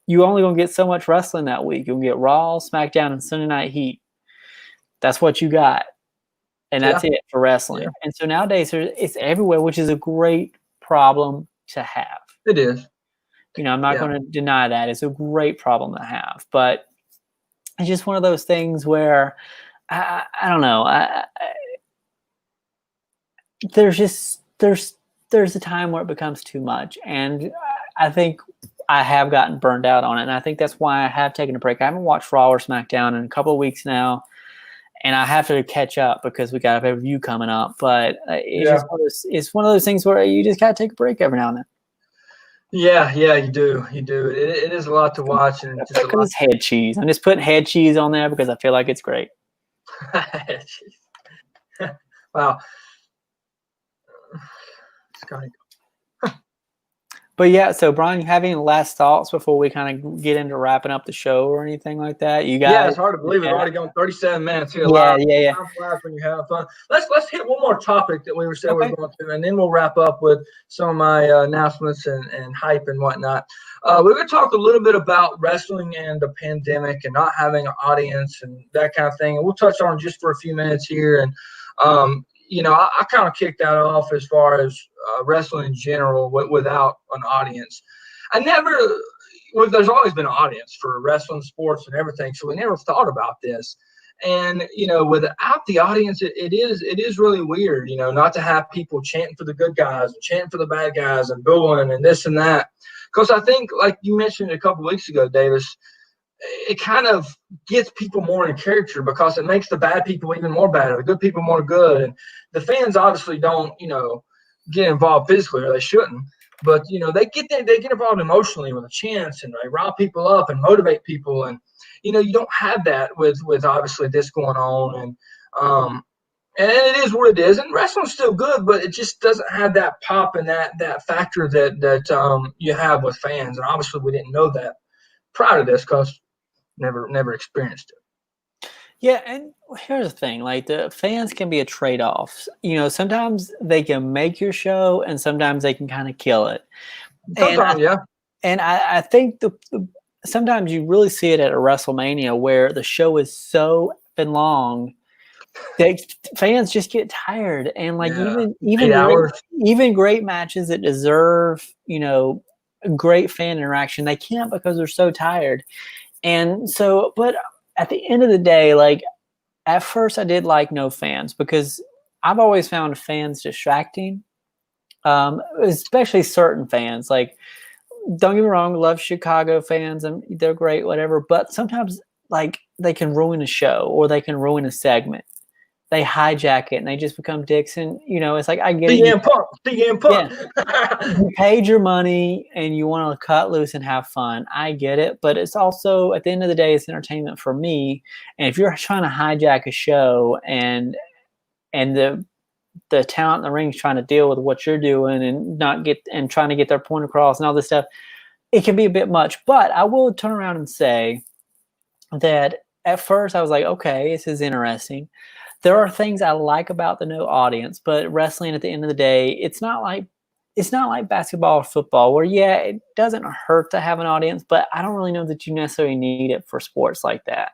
Speaker 1: you only gonna get so much wrestling that week. You'll get Raw, SmackDown, and Sunday Night Heat. That's what you got, and that's it for wrestling.
Speaker 2: Yeah.
Speaker 1: And so nowadays it's everywhere, which is a great problem to have.
Speaker 2: It is.
Speaker 1: I'm not going to deny that. It's a great problem to have, but it's just one of those things where I don't know. There's a time where it becomes too much, and I think I have gotten burned out on it, and I think that's why I have taken a break. I haven't watched Raw or SmackDown in a couple of weeks now, and I have to catch up because we got a pay-per-view coming up. But it's one of those things where you just gotta take a break every now and then.
Speaker 2: Yeah, you do. It is a lot to watch, and
Speaker 1: Just because it's head cheese. I'm just putting head cheese on there because I feel like it's great.
Speaker 2: Wow.
Speaker 1: But yeah, so Bryan, you have any last thoughts before we kind of get into wrapping up the show or anything like that? You guys?
Speaker 2: Yeah, it's hard to believe we've already gone 37 minutes here.
Speaker 1: Yeah.
Speaker 2: Time flies when you have fun. Let's hit one more topic that we were saying we were going to, and then we'll wrap up with some of my announcements and hype and whatnot. We're going to talk a little bit about wrestling and the pandemic and not having an audience and that kind of thing. And we'll touch on just for a few minutes here. And I kind of kicked that off as far as wrestling in general without an audience. There's always been an audience for wrestling, sports, and everything, so we never thought about this. And without the audience, it is really weird, not to have people chanting for the good guys and chanting for the bad guys and booing and this and that. Because I think, like you mentioned a couple of weeks ago, Davis, it kind of gets people more in character because it makes the bad people even more bad, or the good people more good. And the fans obviously don't, get involved physically, or they shouldn't. But they get involved emotionally with the chants, and they rile people up and motivate people. And you don't have that with obviously this going on. And it is what it is. And wrestling's still good, but it just doesn't have that pop and that factor that you have with fans. And obviously we didn't know that prior to this because never experienced it.
Speaker 1: Yeah, and here's the thing: like the fans can be a trade-off. Sometimes they can make your show, and sometimes they can kind of kill it.
Speaker 2: Sometimes,
Speaker 1: And I think sometimes you really see it at a WrestleMania where the show is so long that fans just get tired, and like even great matches that deserve great fan interaction, they can't because they're so tired. And so, but at the end of the day, like at first I did like no fans because I've always found fans distracting, especially certain fans. Like, don't get me wrong, love Chicago fans and they're great, whatever. But sometimes like they can ruin a show or they can ruin a segment. They hijack it and they just become dicks. And it's like I get
Speaker 2: CM Punk.
Speaker 1: Yeah. You paid your money and you want to cut loose and have fun. I get it, but it's also at the end of the day, it's entertainment for me. And if you're trying to hijack a show and the talent in the ring is trying to deal with what you're doing and trying to get their point across and all this stuff, it can be a bit much. But I will turn around and say that at first I was like, okay, this is interesting. There are things I like about the no audience, but wrestling at the end of the day, it's not like basketball or football where, it doesn't hurt to have an audience, but I don't really know that you necessarily need it for sports like that.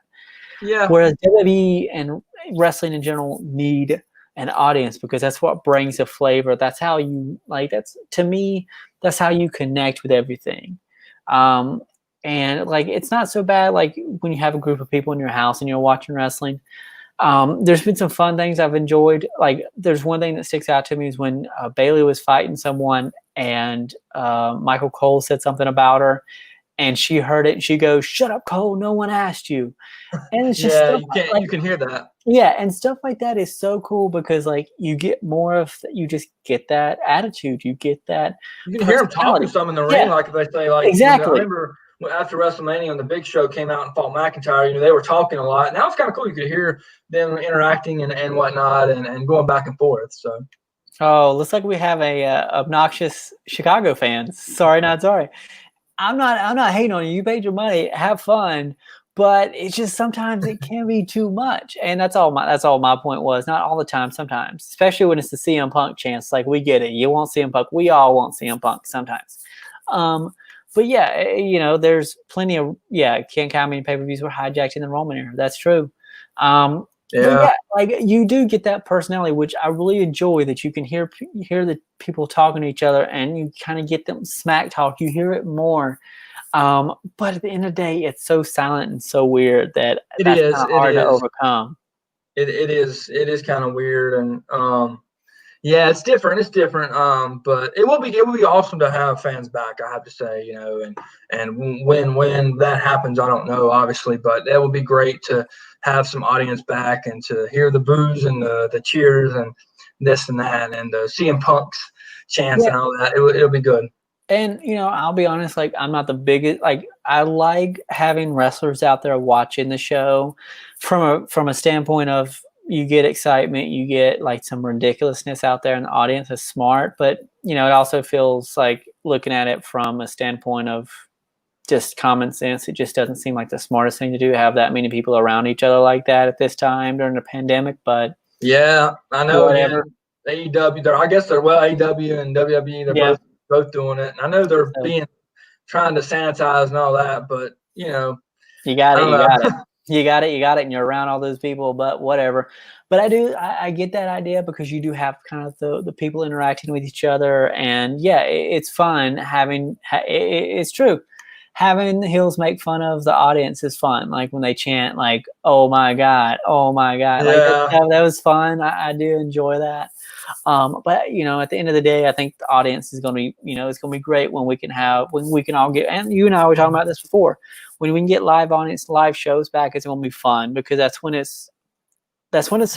Speaker 2: Yeah.
Speaker 1: Whereas WWE and wrestling in general need an audience because that's what brings a flavor. That's how you to me, that's how you connect with everything. Um, and like it's not so bad like when you have a group of people in your house and you're watching wrestling. There's been some fun things I've enjoyed. Like there's one thing that sticks out to me is when Bailey was fighting someone and Michael Cole said something about her and she heard it and she goes, "Shut up, Cole, no one asked you." And it's just
Speaker 2: Yeah,
Speaker 1: stuff like
Speaker 2: you can hear that.
Speaker 1: yeah, and stuff like that is so cool because like you get more of you just get that attitude, you get that
Speaker 2: You can hear them talking
Speaker 1: personality.
Speaker 2: some in the ring,
Speaker 1: Yeah,
Speaker 2: like if they say, like when I
Speaker 1: exactly.
Speaker 2: remember after WrestleMania when the Big Show came out and fought McIntyre, they were talking a lot. Now it's kind of cool. You could hear them interacting and whatnot and going back and forth. So
Speaker 1: Oh, looks like we have a obnoxious Chicago fans. Sorry, not sorry. I'm not hating on you. You paid your money. Have fun. But it's just sometimes it can be too much. And that's all my point was. Not all the time, sometimes. Especially when it's the CM Punk chance. Like we get it. You want CM Punk. We all want CM Punk sometimes. Um, but yeah, there's plenty of can't count how many pay-per-views were hijacked in the Roman era. That's true. But
Speaker 2: yeah,
Speaker 1: yeah, like you do get that personality, which I really enjoy. That you can hear the people talking to each other, and you kind of get them smack talk. You hear it more, but at the end of the day, it's so silent and so weird that
Speaker 2: it
Speaker 1: that's
Speaker 2: is.
Speaker 1: kind of
Speaker 2: It
Speaker 1: hard to
Speaker 2: is.
Speaker 1: overcome.
Speaker 2: It is kind of weird and yeah, it's different. It's different. But it will be awesome to have fans back. I have to say, and when that happens, I don't know, obviously, but it would be great to have some audience back and to hear the boos and the cheers and this and that and CM Punk's chants
Speaker 1: Yeah,
Speaker 2: and all that. It'll be good.
Speaker 1: and I'll be honest, like I'm not the biggest. Like I like having wrestlers out there watching the show from a standpoint of you get excitement, you get like some ridiculousness out there, and the audience is smart. But it also feels like looking at it from a standpoint of just common sense. It just doesn't seem like the smartest thing to do. Have that many people around each other like that at this time during the pandemic. But
Speaker 2: Yeah, I know. Yeah,
Speaker 1: whatever.
Speaker 2: AEW. I guess they're well AEW and WWE. They're
Speaker 1: Yeah.
Speaker 2: both doing it. And I know they're
Speaker 1: So
Speaker 2: being trying to sanitize and all that, but
Speaker 1: you got
Speaker 2: I
Speaker 1: it.
Speaker 2: don't
Speaker 1: You
Speaker 2: know.
Speaker 1: got it. You got it. You got it. And you're around all those people, but whatever. But I get that idea because you do have kind of the people interacting with each other. And yeah, it's fun it's true. Having the heels make fun of the audience is fun. Like when they chant like, "Oh my God, oh my God." Like
Speaker 2: Yeah.
Speaker 1: that was fun. I do enjoy that. But at the end of the day, I think the audience is going to be, it's going to be great when we can all get, and you and I were talking about this before, when we can get live audience, live shows back, it's going to be fun because that's when it's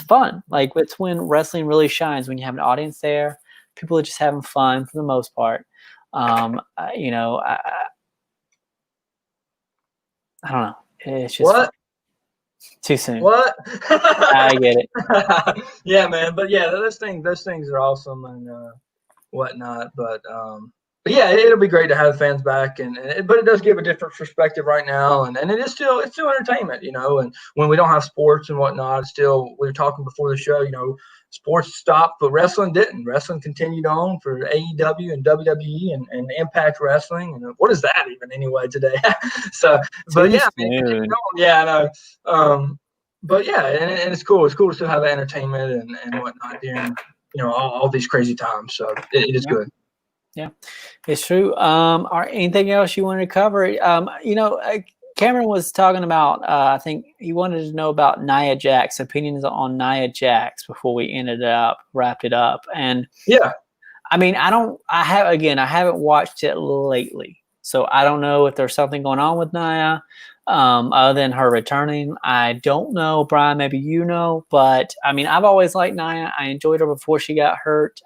Speaker 1: fun. Like it's when wrestling really shines, when you have an audience there, people are just having fun for the most part. I don't know. It's just fun.
Speaker 2: What?
Speaker 1: Too soon.
Speaker 2: What?
Speaker 1: I get it.
Speaker 2: Yeah, man. But yeah, those things are awesome and whatnot. But yeah, it'll be great to have fans back, but it does give a different perspective right now, and it's still entertainment, And when we don't have sports and whatnot, it's still we were talking before the show, sports stopped, but wrestling didn't. Wrestling continued on for AEW and WWE and Impact Wrestling, and what is that even anyway today? So, but
Speaker 1: Too
Speaker 2: yeah, I mean, it continued
Speaker 1: soon.
Speaker 2: on. Yeah, I know. But yeah, and it's cool. It's cool to still have that entertainment and whatnot during all these crazy times. So it is
Speaker 1: Yeah.
Speaker 2: good.
Speaker 1: Yeah, it's true. Or anything else you wanted to cover? Cameron was talking about. I think he wanted to know about Nia Jax, opinions on Nia Jax before we wrapped it up. And
Speaker 2: Yeah.
Speaker 1: I mean, I haven't watched it lately, so I don't know if there's something going on with Nia, other than her returning. I don't know, Brian. Maybe you know, but I mean, I've always liked Nia. I enjoyed her before she got hurt.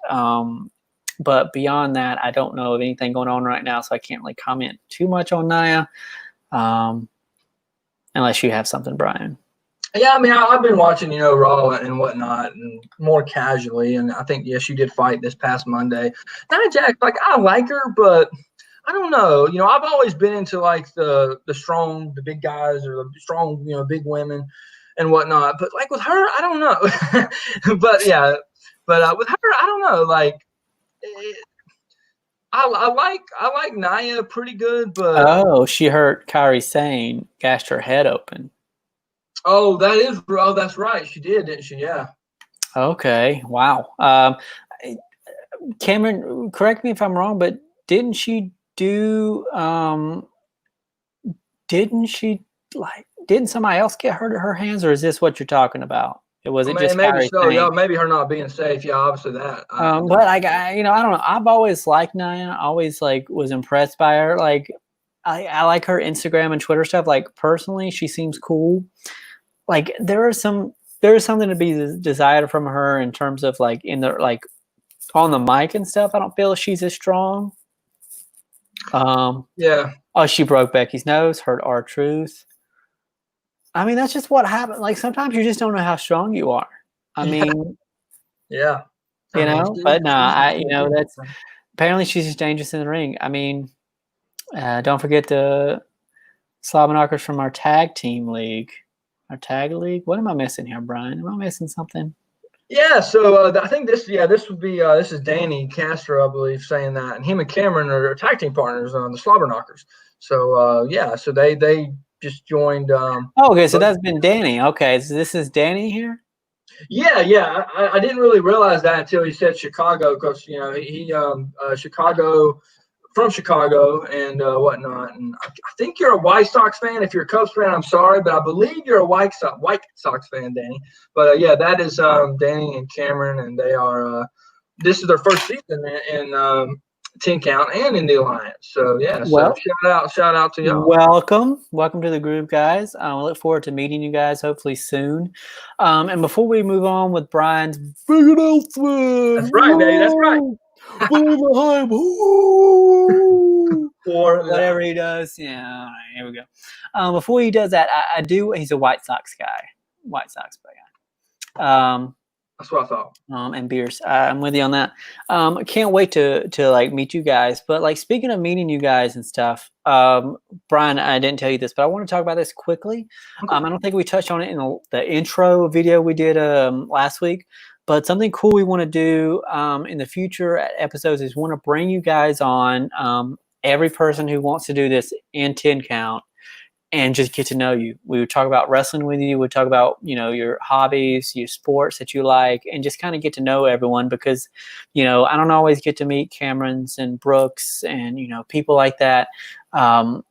Speaker 1: But beyond that, I don't know of anything going on right now, so I can't really comment too much on Nia, unless you have something, Brian.
Speaker 2: Yeah, I mean, I've been watching, Raw and whatnot, and more casually. And I think, yes, she did fight this past Monday. Nia Jax, like, I like her, but I don't know. I've always been into like the strong, the big guys, or the strong, big women and whatnot. But like with her, I don't know. But yeah, with her, I don't know. Like, I like Nia pretty good, but
Speaker 1: Oh, she hurt Kairi Sane, gashed her head open.
Speaker 2: that's right. She did, didn't she? Yeah.
Speaker 1: Okay, wow. Cameron, correct me if I'm wrong, but didn't she do didn't somebody else get hurt at her hands, or is this what you're talking about? Was it just
Speaker 2: Maybe
Speaker 1: Kyrie
Speaker 2: so. Yeah,
Speaker 1: Sane?
Speaker 2: maybe her not being safe. Yeah, obviously that.
Speaker 1: But like I don't know. I've always liked Nia. I always like was impressed by her. Like I like her Instagram and Twitter stuff. Like personally, she seems cool. Like there is something to be desired from her in terms of like in the like on the mic and stuff. I don't feel she's as strong.
Speaker 2: Yeah.
Speaker 1: Oh, she broke Becky's nose, hurt R-Truth. I mean, that's just what happened. Like sometimes you just don't know how strong you are. I mean,
Speaker 2: yeah.
Speaker 1: you know, but nah, that's
Speaker 2: different.
Speaker 1: apparently she's just dangerous in the ring. I mean, don't forget the Slobberknockers from our tag team league. Our tag league? What am I missing here, Brian? Am I missing something?
Speaker 2: Yeah, so I think this would be this is Danny Castro, I believe, saying that, and him and Cameron are tag team partners on the Slobberknockers. So so they just joined.
Speaker 1: Okay, so that's been Danny. Okay, so this is Danny here.
Speaker 2: Yeah. I didn't really realize that until he said Chicago, because he Chicago, from Chicago and whatnot. And I think you're a White Sox fan. If you're a Cubs fan, I'm sorry, but I believe you're a White Sox fan, Danny. But yeah, that is Danny and Cameron, and they are. This is their first season in 10 count and in the Alliance. So yeah,
Speaker 1: Well,
Speaker 2: shout out to y'all.
Speaker 1: Welcome to the group, guys. I look forward to meeting you guys hopefully soon. And before we move on with Brian's big announcement,
Speaker 2: That's right, Danny. That's right.
Speaker 1: Or whatever he does. Yeah, all right, here we go. Before he does that, I do. He's a White Sox guy.
Speaker 2: That's what I thought.
Speaker 1: And beers. I'm with you on that. I can't wait to like meet you guys. But like speaking of meeting you guys and stuff, Brian, I didn't tell you this, but I want to talk about this quickly.
Speaker 2: Okay.
Speaker 1: I don't think we touched on it in the intro video we did last week. But something cool we want to do in the future episodes is want to bring you guys on, every person who wants to do this in 10 count, and just get to know you. We would talk about wrestling with you. We'd talk about, your hobbies, your sports that you like, and just kind of get to know everyone because, I don't always get to meet Camerons and Brooks and, people like that. And,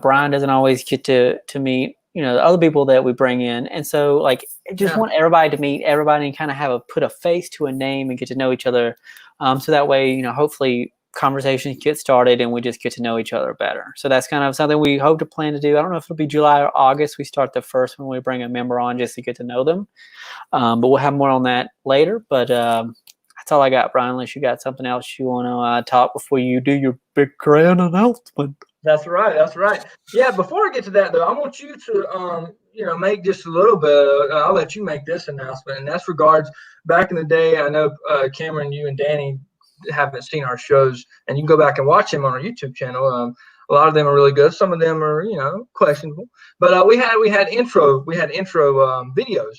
Speaker 1: Brian doesn't always get to meet, the other people that we bring in. And so like, I just want everybody to meet everybody and kind of put a face to a name and get to know each other. So that way, hopefully conversations get started and we just get to know each other better. So that's kind of something we hope to plan to do. I don't know if it'll be July or August. We start the first when we bring a member on just to get to know them. But we'll have more on that later. But that's all I got, Brian, unless you got something else you want to talk before you do your big grand announcement.
Speaker 2: That's right. Yeah, before I get to that, though, I want you to, make just a little bit. I'll let you make this announcement. And that's regards back in the day. I know, Cameron, you and Danny haven't seen our shows, and you can go back and watch them on our YouTube channel. A lot of them are really good. Some of them are, questionable. But we had intro videos.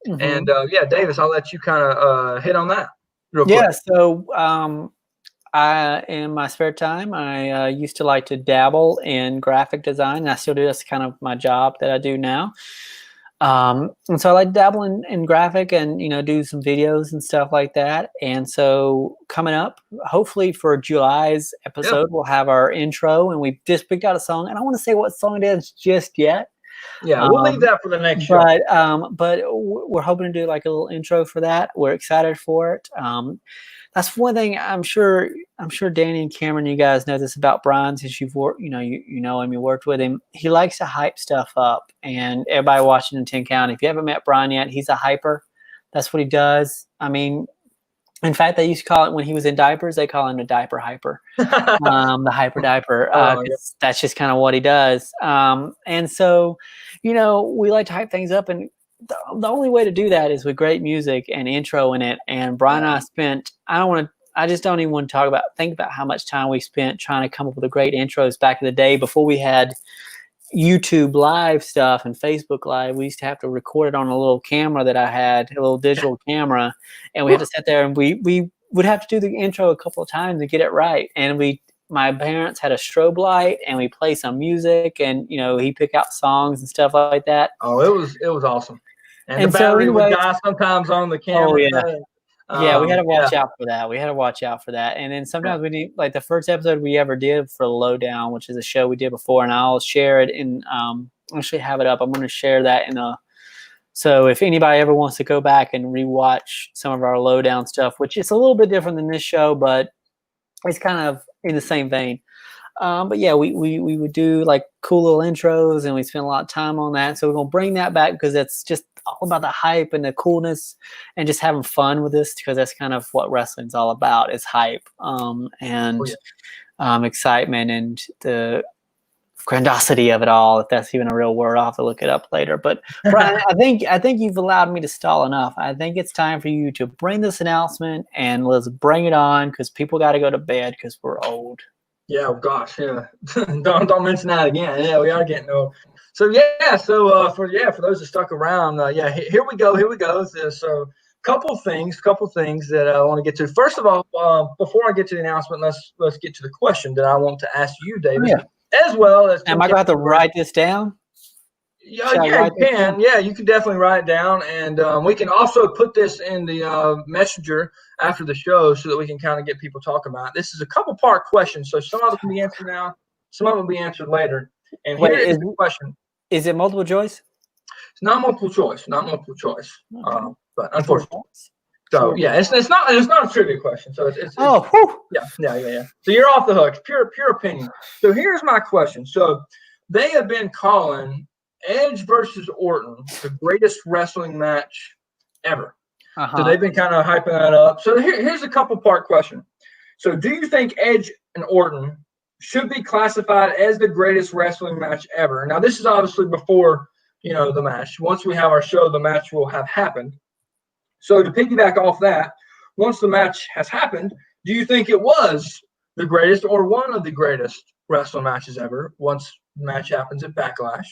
Speaker 2: Mm-hmm. And Davis, I'll let you kind of hit on that real quick.
Speaker 1: Yeah. So I, in my spare time, I used to like to dabble in graphic design, and I still do. That's kind of my job that I do now. And so I like to dabble in graphic and, do some videos and stuff like that. And so coming up, hopefully for July's episode, we'll have our intro, and we just picked out a song. And I want to say what song it is just yet.
Speaker 2: Yeah, we'll leave that for the next show.
Speaker 1: But we're hoping to do like a little intro for that. We're excited for it. That's one thing I'm sure Danny and Cameron, you guys know this about Brian, since you've worked, you know him, you worked with him. He likes to hype stuff up, and everybody watching in 10 count, if you haven't met Brian yet, he's a hyper. That's what he does. I mean, in fact, they used to call it, when he was in diapers, they call him the diaper hyper, the hyper diaper. That's just kind of what he does. And so, we like to hype things up, and the only way to do that is with great music and intro in it. And Brian and I spent, I just don't even want to think about how much time we spent trying to come up with the great intros back in the day before we had YouTube live stuff and Facebook live. We used to have to record it on a little camera that I had, a little digital camera. And we had to sit there, and we would have to do the intro a couple of times to get it right. And my parents had a strobe light, and we play some music, and he pick out songs and stuff like that.
Speaker 2: Oh, it was awesome. And the battery would die sometimes on the camera.
Speaker 1: Oh, yeah. Yeah, we had to
Speaker 2: Yeah,
Speaker 1: watch out for that. We had to watch out for that. And then
Speaker 2: yeah,
Speaker 1: sometimes we need, like the first episode we ever did for Lowdown, which is a show we did before, and I'll share it in actually have it up. I'm going to share that in a so if anybody ever wants to go back and rewatch some of our Lowdown stuff, which is a little bit different than this show, but it's kind of in the same vein. But yeah, we would do like cool little intros, and we spent a lot of time on that. So we're gonna bring that back because it's just all about the hype and the coolness, and just having fun with this because that's kind of what wrestling's all about: is hype,
Speaker 2: oh,
Speaker 1: and
Speaker 2: yeah.
Speaker 1: excitement and the grandiosity of it all. If that's even a real word, I'll have to look it up later. But Bryan, I think you've allowed me to stall enough. I think it's time for you to bring this announcement and let's bring it on because people got to go to bed because we're old.
Speaker 2: Yeah, oh gosh, yeah. Don't mention that again. Yeah, we are getting old. So yeah, so for those that stuck around, yeah, here we go. Here we go. So couple things that I want to get to. First of all, before I get to the announcement, let's get to the question that I want to ask you,
Speaker 1: Oh,
Speaker 2: Davis,
Speaker 1: yeah.
Speaker 2: as well as
Speaker 1: Am
Speaker 2: Tim
Speaker 1: I going to have to
Speaker 2: Campbell.
Speaker 1: write this down?
Speaker 2: Yeah,
Speaker 1: Should I
Speaker 2: yeah, you
Speaker 1: write this
Speaker 2: can.
Speaker 1: down?
Speaker 2: Yeah, you can definitely write it down, and we can also put this in the messenger after the show so that we can kind of get people talking about it. This is a couple-part question, so some of it can be answered now, some of it will be answered later. And here
Speaker 1: Wait,
Speaker 2: is the question.
Speaker 1: is it multiple choice?
Speaker 2: It's not multiple choice, not multiple choice,
Speaker 1: Okay.
Speaker 2: but unfortunately.
Speaker 1: So
Speaker 2: So yeah, it's not a trivia question. So it's
Speaker 1: oh, whew.
Speaker 2: yeah. So you're off the hook. It's pure opinion. So here's my question. So they have been calling Edge versus Orton the greatest wrestling match ever. So
Speaker 1: Uh-huh.
Speaker 2: they've been kind of hyping that up. So here's a couple part question. So do you think Edge and Orton should be classified as the greatest wrestling match ever? Now this is obviously before the match. Once we have our show, the match will have happened. So to piggyback off that, once the match has happened, do you think it was the greatest or one of the greatest wrestling matches ever once the match happens at Backlash?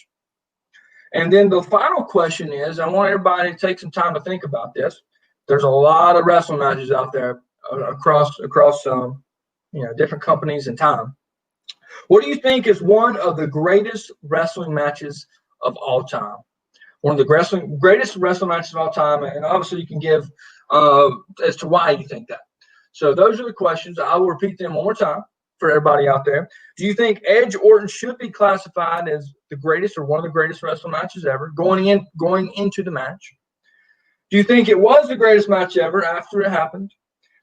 Speaker 2: And then the final question is, I want everybody to take some time to think about this. There's a lot of wrestling matches out there across different companies and time. What do you think is one of the greatest wrestling matches of all time? One of the greatest wrestling matches of all time, and obviously you can give as to why you think that. So those are the questions. I will repeat them one more time for everybody out there. Do you think Edge Orton should be classified as the greatest or one of the greatest wrestling matches ever going into the match? Do you think it was the greatest match ever after it happened?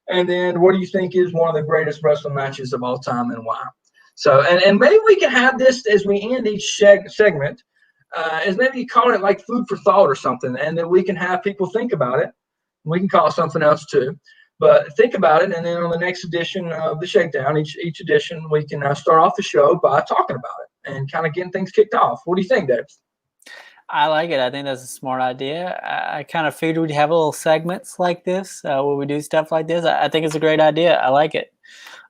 Speaker 2: And then what do you think is one of the greatest wrestling matches of all time and why? So, and maybe we can have this as we end each segment, as maybe call it like food for thought or something, and then we can have people think about it. We can call it something else too, but think about it, and then on the next edition of the Shakedown, each edition, we can start off the show by talking about it and kind of getting things kicked off. What do you think, Dave?
Speaker 1: I like it. I think that's a smart idea. I kind of figured we'd have little segments like this where we do stuff like this. I think it's a great idea. I like it.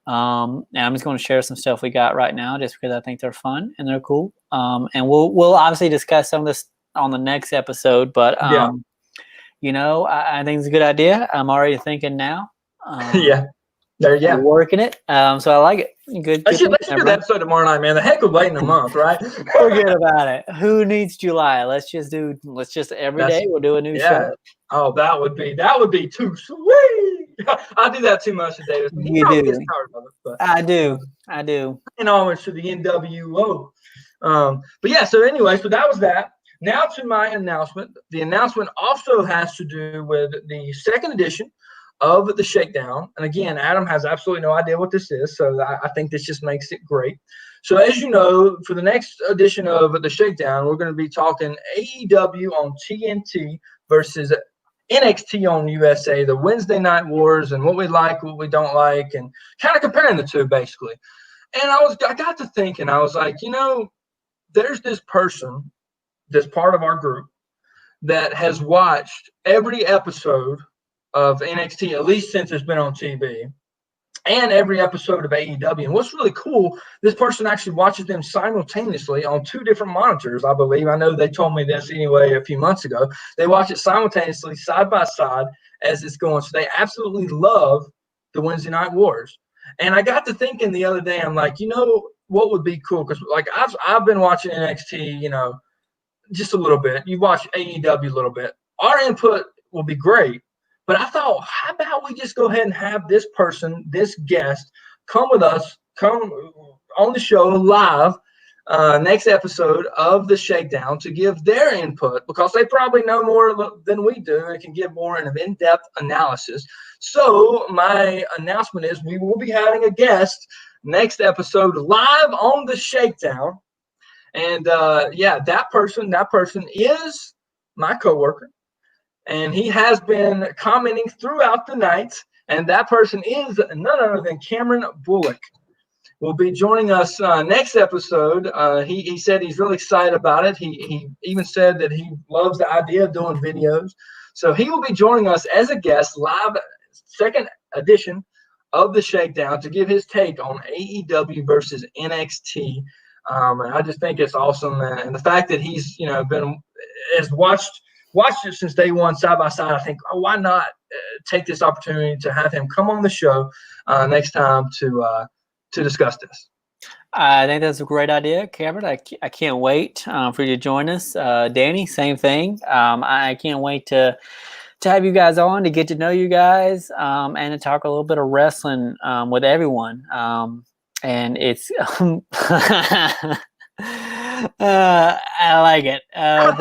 Speaker 1: And I'm just going to share some stuff we got right now just because I think they're fun and they're cool. And we'll obviously discuss some of this on the next episode. But,
Speaker 2: Yeah.
Speaker 1: I think it's a good idea. I'm already thinking now.
Speaker 2: Yeah.
Speaker 1: We're working it. So I like it. Good.
Speaker 2: Let's do the episode tomorrow night, man. The heck of waiting a month, right?
Speaker 1: Forget about it. Who needs July? Let's just every day we'll do a new show.
Speaker 2: Oh, that would be too sweet. I do that too much today.
Speaker 1: You do.
Speaker 2: Gets tired of it, but,
Speaker 1: I do.
Speaker 2: And homage to the NWO. But yeah, so anyway, so that was that. Now to my announcement. The announcement also has to do with the second edition of the Shakedown. And again, Adam has absolutely no idea what this is, so I think this just makes it great. So as you know, for the next edition of the Shakedown, we're going to be talking AEW on TNT versus NXT on USA, the Wednesday Night Wars, and what we like, what we don't like, and kind of comparing the two, basically. And I got to thinking, I was like, there's this person, this part of our group, that has watched every episode of NXT, at least since it's been on TV, and every episode of AEW. And what's really cool, this person actually watches them simultaneously on two different monitors, I believe. I know they told me this anyway a few months ago. They watch it simultaneously, side by side, as it's going. So they absolutely love the Wednesday Night Wars. And I got to thinking the other day, I'm like, what would be cool? Because like I've been watching NXT, just a little bit. You watch AEW a little bit. Our input will be great. But I thought, how about we just go ahead and have this person, this guest, come with us, come on the show live next episode of the Shakedown to give their input, because they probably know more than we do and can give more of in-depth analysis. So my announcement is we will be having a guest next episode live on the Shakedown. And yeah, that person is my coworker, and he has been commenting throughout the night. And that person is none other than Cameron Bullock. Will be joining us next episode. He said he's really excited about it. He even said that he loves the idea of doing videos. So he will be joining us as a guest live, second edition of the Shakedown, to give his take on AEW versus NXT. And I just think it's awesome, and the fact that he's has watched it since day one, side by side. I think, why not take this opportunity to have him come on the show next time to discuss this.
Speaker 1: I think that's a great idea, Cameron. I can't wait for you to join us. Danny, same thing. I can't wait to have you guys on, to get to know you guys, and to talk a little bit of wrestling with everyone. And it's I like it.
Speaker 2: That's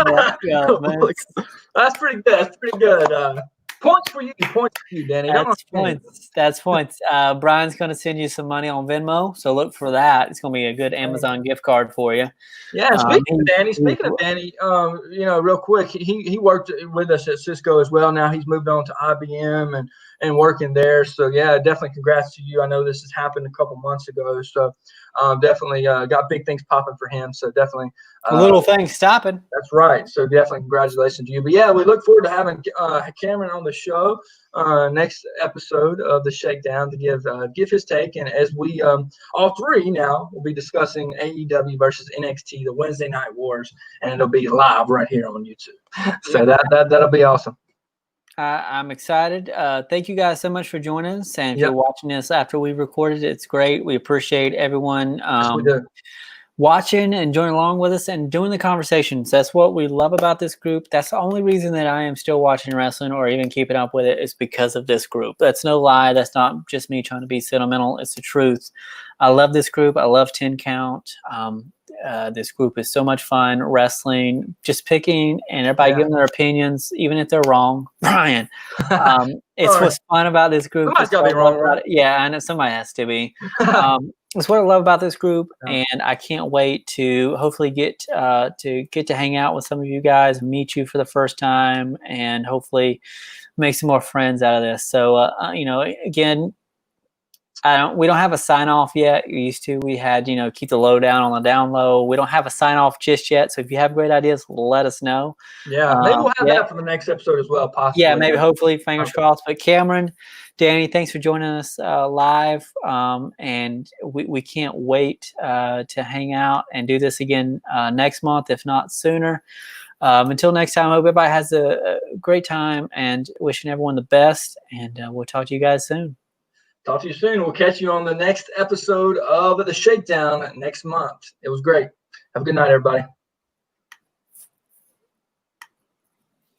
Speaker 2: pretty good. That's pretty good. Points for you, Danny.
Speaker 1: That's points. Brian's going to send you some money on Venmo, so look for that. It's going to be a good Amazon gift card for you.
Speaker 2: Yeah, speaking of Danny, real quick, he worked with us at Cisco as well. Now he's moved on to IBM and working there. So yeah, definitely congrats to you. I know this has happened a couple months ago, so definitely got big things popping for him. So definitely
Speaker 1: little things stopping.
Speaker 2: That's right. So definitely congratulations to you. But yeah, we look forward to having Cameron on the show next episode of the Shakedown to give his take. And as we all three now will be discussing AEW versus NXT, the Wednesday Night Wars, and it'll be live right here on YouTube. So that'll be awesome.
Speaker 1: I'm excited. Thank you guys so much for joining us. And if you're watching this after we recorded it, it's great. We appreciate everyone
Speaker 2: yes, we do.
Speaker 1: Watching and joining along with us and doing the conversations. That's what we love about this group. That's the only reason that I am still watching wrestling or even keeping up with it, is because of this group. That's no lie. That's not just me trying to be sentimental. It's the truth. I love this group. I love 10 Count. This group is so much fun. Wrestling, just picking and everybody giving their opinions, even if they're wrong. Brian, it's what's fun about this group.
Speaker 2: Somebody's got to be wrong, right?
Speaker 1: Yeah, I know somebody has to be. It's what I love about this group, and I can't wait to hopefully get to hang out with some of you guys, meet you for the first time, and hopefully make some more friends out of this. So, again, we don't have a sign off yet. We used to. We had, keep the low down on the down low. We don't have a sign off just yet. So if you have great ideas, let us know.
Speaker 2: Yeah, maybe we'll have that for the next episode as well, possibly.
Speaker 1: Yeah, maybe, hopefully, fingers crossed. But Cameron, Danny, thanks for joining us live. And we can't wait to hang out and do this again next month, if not sooner. Until next time, I hope everybody has a great time, and wishing everyone the best. And we'll talk to you guys soon.
Speaker 2: Talk to you soon. We'll catch you on the next episode of the Shakedown next month. It was great. Have a good night, everybody.